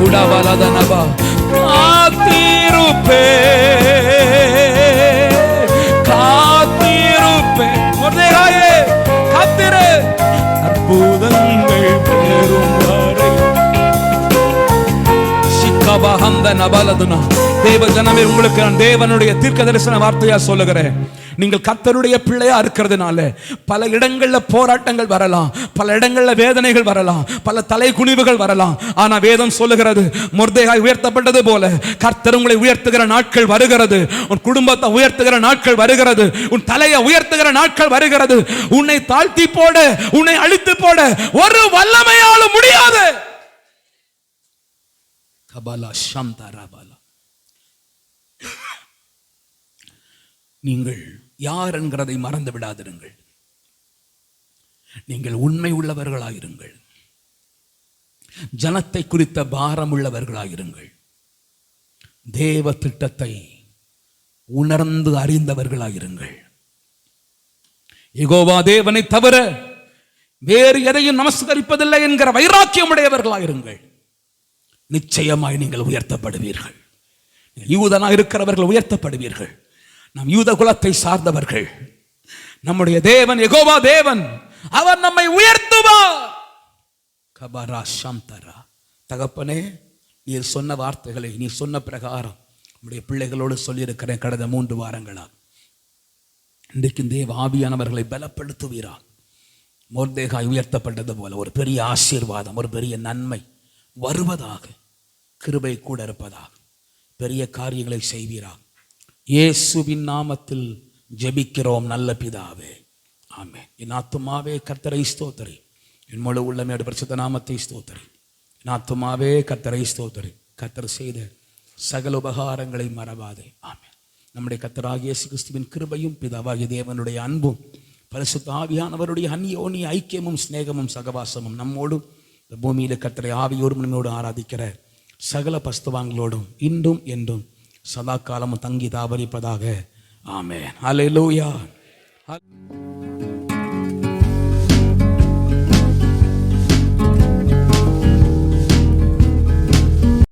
உடவலதனபா. காத்திருப்பே, காத்திருப்பே. மொர்தெகாயே, காத்திரு. அற்புதங்கள் பெறும் வரை. சிக்கபஹந்த நபலதுனா தேவ ஜனமே, உங்களுக்கு நான் தேவனுடைய தீர்க்க தரிசன வார்த்தையா சொல்லுகிறேன். நீங்கள் கர்த்தருடைய பிள்ளையா இருக்கிறதுனால பல இடங்கள்ல போராட்டங்கள் வரலாம், பல இடங்கள்ல வேதனைகள் வரலாம், பல தலை குனிவுகள் வரலாம். ஆனா வேதம் சொல்லுகிறது, மொர்தெகாய் உயர்த்தப்பட்டது போல கர்த்தர் உங்களை உயர்த்துகிற நாட்கள் வருகிறது. உன் குடும்பத்தை உயர்த்துகிற நாட்கள் வருகிறது. உன் தலையை உயர்த்துகிற நாட்கள் வருகிறது. உன்னை தாழ்த்தி போட, உன்னை அழித்து போட ஒரு வல்லமையாலும் முடியாது. கபாலா ஷம்தரபாலா. நீங்கள் யார் என்கிறதை மறந்து விடாதிருங்கள். நீங்கள் உண்மை உள்ளவர்களாயிருங்கள். ஜனத்தை குறித்த பாரம் உள்ளவர்களாயிருங்கள். தேவ திட்டத்தை உணர்ந்து அறிந்தவர்களாயிருங்கள். யெகோவா தேவனை தவிர வேறு எதையும் நமஸ்கரிப்பதில்லை என்கிற வைராக்கியம் உடையவர்களாயிருங்கள். நிச்சயமாய் நீங்கள் உயர்த்தப்படுவீர்கள். யூதனாக இருக்கிறவர்கள் உயர்த்தப்படுவீர்கள். நாம் யூத குலத்தை சார்ந்தவர்கள். நம்முடைய தேவன் யெகோவா தேவன், அவர் நம்மை உயர்த்துவார். கபரா ஷம்தரா. தகப்பனே, நீர் சொன்ன வார்த்தைகளை நீ சொன்ன பிரகாரம் நம்முடைய பிள்ளைகளோடு சொல்லியிருக்கிறேன் கடந்த 3 வாரங்களாக. இன்றைக்கு தேவ ஆவியானவர்களை பலப்படுத்துவீரா. மொர்தெகாய் உயர்த்தப்பட்டது போல ஒரு பெரிய ஆசீர்வாதம், ஒரு பெரிய நன்மை வருவதாக, கிருபை கூட இருப்பதாக, பெரிய காரியங்களை செய்வீரா. இயேசுவின் நாமத்தில் ஜெபிக்கிறோம் நல்ல பிதாவே, ஆமென். என் ஆத்துமாவே கர்த்தரை ஸ்தோத்திரி, என் முழு உள்ளமே பரிசுத்த நாமத்தை ஸ்தோத்திரி. என் ஆத்துமாவே கர்த்தரை ஸ்தோத்திரி. கர்த்தர் செய்த சகல உபகாரங்களை மறவாதே, ஆமென். நம்முடைய கர்த்தராகிய இயேசு கிறிஸ்துவின் கிருபையும் பிதாவாகிய தேவனுடைய அன்பும் பரிசுத்த ஆவியானவருடைய அந்யோன்ய ஐக்கியமும் சிநேகமும் சகவாசமும் நம்மோடும் இந்த பூமியில கர்த்தரை ஆவியோடும் நம்மோடு ஆராதிக்கிற சகல பஸ்தவாங்களோடும் இன்றும் என்றும் சதா காலமும் தங்கி தாபரிப்பதாக, ஆமென். ஹல்லேலூயா.